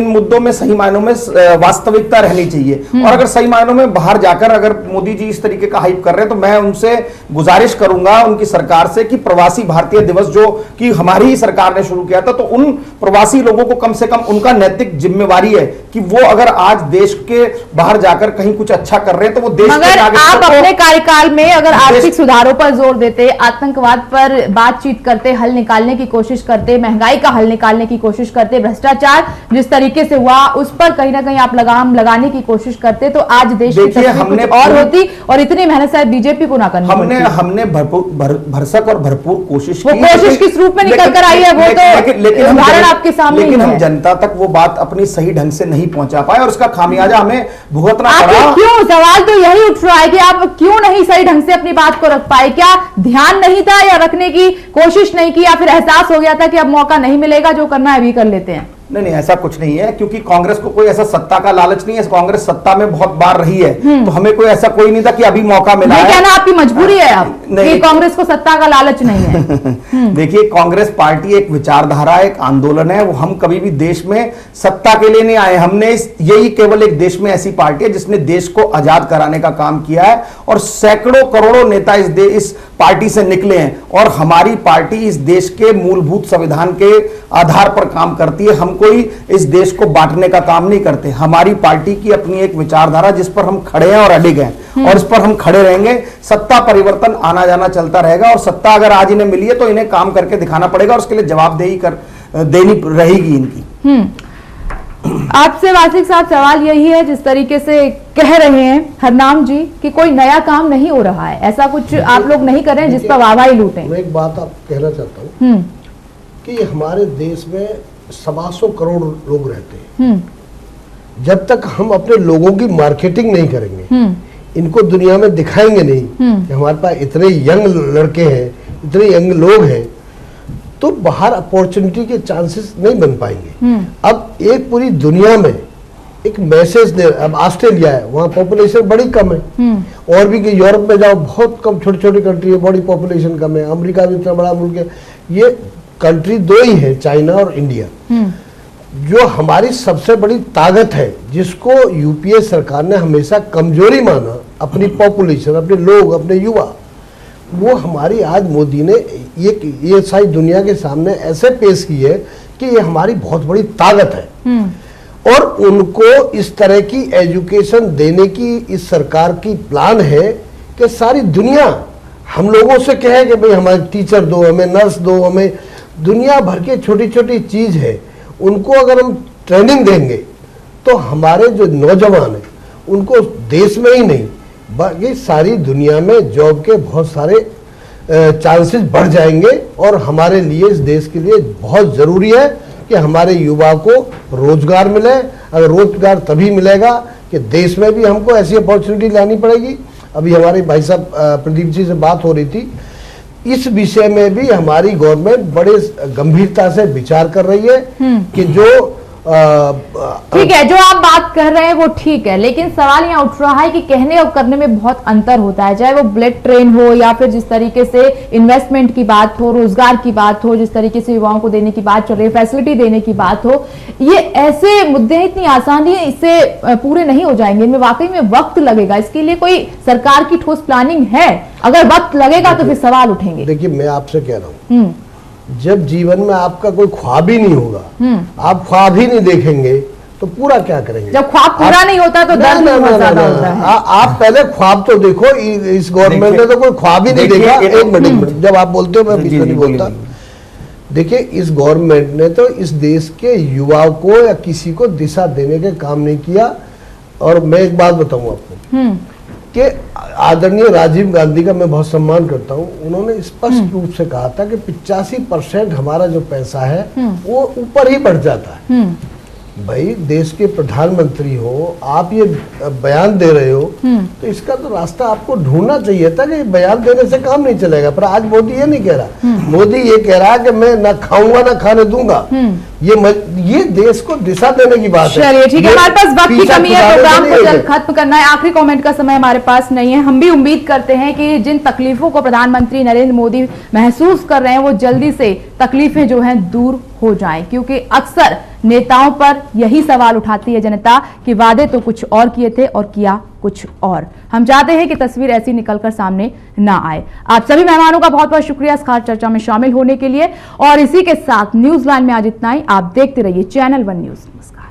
मुद्दों में सही मायनों में वास्तविकता रहनी चाहिए। और अगर सही मायनों में बाहर जाकर अगर मोदी जी इस तरीके का हाइप कर रहे हैं, तो मैं उनसे गुजारिश करूंगा उनकी सरकार से कि प्रवासी भारतीय दिवस जो कि हमारी ही सरकार ने शुरू किया था, तो उन प्रवासी लोगों को कम से कम उनका नैतिक जिम्मेवारी है कि वो अगर आज देश के बाहर जाकर कहीं कुछ अच्छा कर रहे हैं तो वो देश मगर आप अपने कार्यकाल में अगर आर्थिक सुधारों पर जोर देते, आतंकवाद पर बातचीत करते, हल निकालने की कोशिश करते, महंगाई का हल निकालने की कोशिश करते, भ्रष्टाचार जिस तरीके से हुआ उस पर कहीं ना कहीं आप लगाम लगाने की कोशिश करते, तो आज देश की तस्वीर कुछ और होती और इतनी मेहनत शायद बीजेपी को ना करनी हमने भरसक और भरपूर कोशिश की। वो कोशिश किस रूप में निकल कर आई है वो तो उदाहरण आपके सामने, लेकिन हम जनता तक वो बात अपनी सही ढंग से नहीं पहुंचा पाए और उसका खामियाजा हमें भुगतना पड़ा। क्यों? सवाल तो यही उठ रहा है कि आप क्यों नहीं सही ढंग से अपनी बात को रख पाए? क्या ध्यान नहीं था या रखने की कोशिश नहीं की, या फिर एहसास हो गया था कि अब मौका नहीं मिलेगा, जो करना है अभी कर लेते हैं? नहीं, ऐसा कुछ नहीं है, क्योंकि कांग्रेस को कोई ऐसा सत्ता का लालच नहीं है। कांग्रेस सत्ता में बहुत बार रही है, तो हमें कोई ऐसा कोई नहीं था कि अभी मौका मिला है। कहना आपकी मजबूरी है आप कि कांग्रेस को सत्ता का लालच नहीं है। देखिए, कांग्रेस पार्टी एक विचारधारा, एक आंदोलन है। वो हम कभी भी देश में सत्ता के लिए नहीं आए। हमने यही केवल एक देश में ऐसी पार्टी है जिसने देश को आजाद कराने का काम किया है और सैकड़ों करोड़ों नेता इस पार्टी से निकले हैं और हमारी पार्टी इस देश के मूलभूत संविधान के आधार पर काम करती है। हम कोई इस देश को बांटने का काम नहीं करते। हमारी पार्टी की अपनी एक विचारधारा जिस पर हम खड़े हैं और अडिग हैं और इस पर हम खड़े रहेंगे। सत्ता परिवर्तन आना जाना चलता रहेगा और सत्ता अगर आज इन्हें मिली है तो इन्हें काम करके दिखाना पड़ेगा और उसके लिए जवाबदेही देनी रहेगी इनकी। आपसे वासिक साहब सवाल यही है, जिस तरीके से कह रहे हैं हरनाम जी कि कोई नया काम नहीं हो रहा है, ऐसा कुछ आप लोग नहीं कर रहे हैं जिस पर वाहवाही लूटें। मैं एक बात आप कहना चाहता हूँ कि हमारे देश में 125 करोड़ लोग रहते हैं। जब तक हम अपने लोगों की मार्केटिंग नहीं करेंगे, इनको दुनिया में दिखाएंगे नहीं कि हमारे पास इतने यंग लड़के हैं, इतने यंग लोग हैं, तो बाहर अपॉर्चुनिटी के चांसेस नहीं बन पाएंगे। अब एक पूरी दुनिया में एक मैसेज दे, अब ऑस्ट्रेलिया है, वहाँ पॉपुलेशन बड़ी कम है, और भी कि यूरोप में जाओ बहुत कम, छोटी छोटी कंट्री है, बड़ी पॉपुलेशन कम है, अमेरिका भी इतना बड़ा मुल्क है, ये कंट्री दो ही है, चाइना और इंडिया। जो हमारी सबसे बड़ी ताकत है, जिसको यूपीए सरकार ने हमेशा कमजोरी माना, अपनी पॉपुलेशन, अपने लोग, अपने युवा, वो हमारी आज मोदी ने ये सारी दुनिया के सामने ऐसे पेश की है कि ये हमारी बहुत बड़ी ताकत है। और उनको इस तरह की एजुकेशन देने की इस सरकार की प्लान है कि सारी दुनिया हम लोगों से कहे कि भाई हमारे टीचर दो, हमें नर्स दो, हमें दुनिया भर के छोटी छोटी चीज है, उनको अगर हम ट्रेनिंग देंगे तो हमारे जो नौजवान हैं उनको देश में ही नहीं बाकी सारी दुनिया में जॉब के बहुत सारे चांसेस बढ़ जाएंगे। और हमारे लिए, इस देश के लिए बहुत ज़रूरी है कि हमारे युवा को रोजगार मिले। अगर रोजगार तभी मिलेगा कि देश में भी हमको ऐसी अपॉर्चुनिटी लानी पड़ेगी। अभी हमारे भाई साहब प्रदीप जी से बात हो रही थी, इस विषय में भी हमारी गवर्नमेंट बड़े गंभीरता से विचार कर रही है कि जो ठीक है, जो आप बात कर रहे हैं वो ठीक है, लेकिन सवाल यहाँ उठ रहा है कि कहने और करने में बहुत अंतर होता है। चाहे वो बुलेट ट्रेन हो या फिर जिस तरीके से इन्वेस्टमेंट की बात हो, रोजगार की बात हो, जिस तरीके से युवाओं को देने की बात चल रही है, फैसिलिटी देने की बात हो, ये ऐसे मुद्दे हैं, इतनी आसानी है इससे पूरे नहीं हो जाएंगे। इनमें वाकई में वक्त लगेगा। इसके लिए कोई सरकार की ठोस प्लानिंग है? अगर वक्त लगेगा तो फिर सवाल उठेंगे। देखिए, मैं आपसे कह रहा हूँ, जब जीवन में आपका कोई ख्वाब ही नहीं होगा, आप ख्वाब ही नहीं देखेंगे तो पूरा क्या करेंगे? जब ख्वाब पूरा नहीं होता तो दर्द बहुत ज्यादा होता है। आप पहले ख्वाब तो देखो। इस गवर्नमेंट ने तो कोई ख्वाब ही नहीं देखा। एक मिनट, जब आप बोलते हो मैं बीच में नहीं बोलता। देखिए, इस गवर्नमेंट ने तो इस देश के युवाओं को या किसी को दिशा देने के काम नहीं किया। और मैं एक बात बताऊं आपको कि आदरणीय राजीव गांधी का मैं बहुत सम्मान करता हूं। उन्होंने स्पष्ट रूप से कहा था कि 85% हमारा जो पैसा है वो ऊपर ही बढ़ जाता है। भाई, देश के प्रधानमंत्री हो, आप ये बयान दे रहे हो तो इसका तो रास्ता आपको ढूंढना चाहिए था कि बयान देने से काम नहीं चलेगा। पर आज मोदी ये नहीं कह रहा। मोदी ये कह रहा है कि मैं ना खाऊंगा ना खाने दूंगा। ये देश को दिशा देने की बात है। चलिए ठीक है, हमारे पास वक्त की कमी है, प्रोग्राम को जल्द खत्म करना है। आखिरी कमेंट का समय हमारे पास नहीं है। हम भी उम्मीद करते हैं कि जिन तकलीफों को प्रधानमंत्री नरेंद्र मोदी महसूस कर रहे हैं वो जल्दी से तकलीफें जो हैं दूर हो जाएं, क्योंकि अक्सर नेताओं पर यही सवाल उठाती है जनता कि वादे तो कुछ और किए थे और किया कुछ और। हम चाहते हैं कि तस्वीर ऐसी निकलकर सामने ना आए। आप सभी मेहमानों का बहुत बहुत शुक्रिया इस खास चर्चा में शामिल होने के लिए। और इसी के साथ न्यूज़ लाइन में आज इतना ही। आप देखते रहिए चैनल 1 न्यूज़। नमस्कार।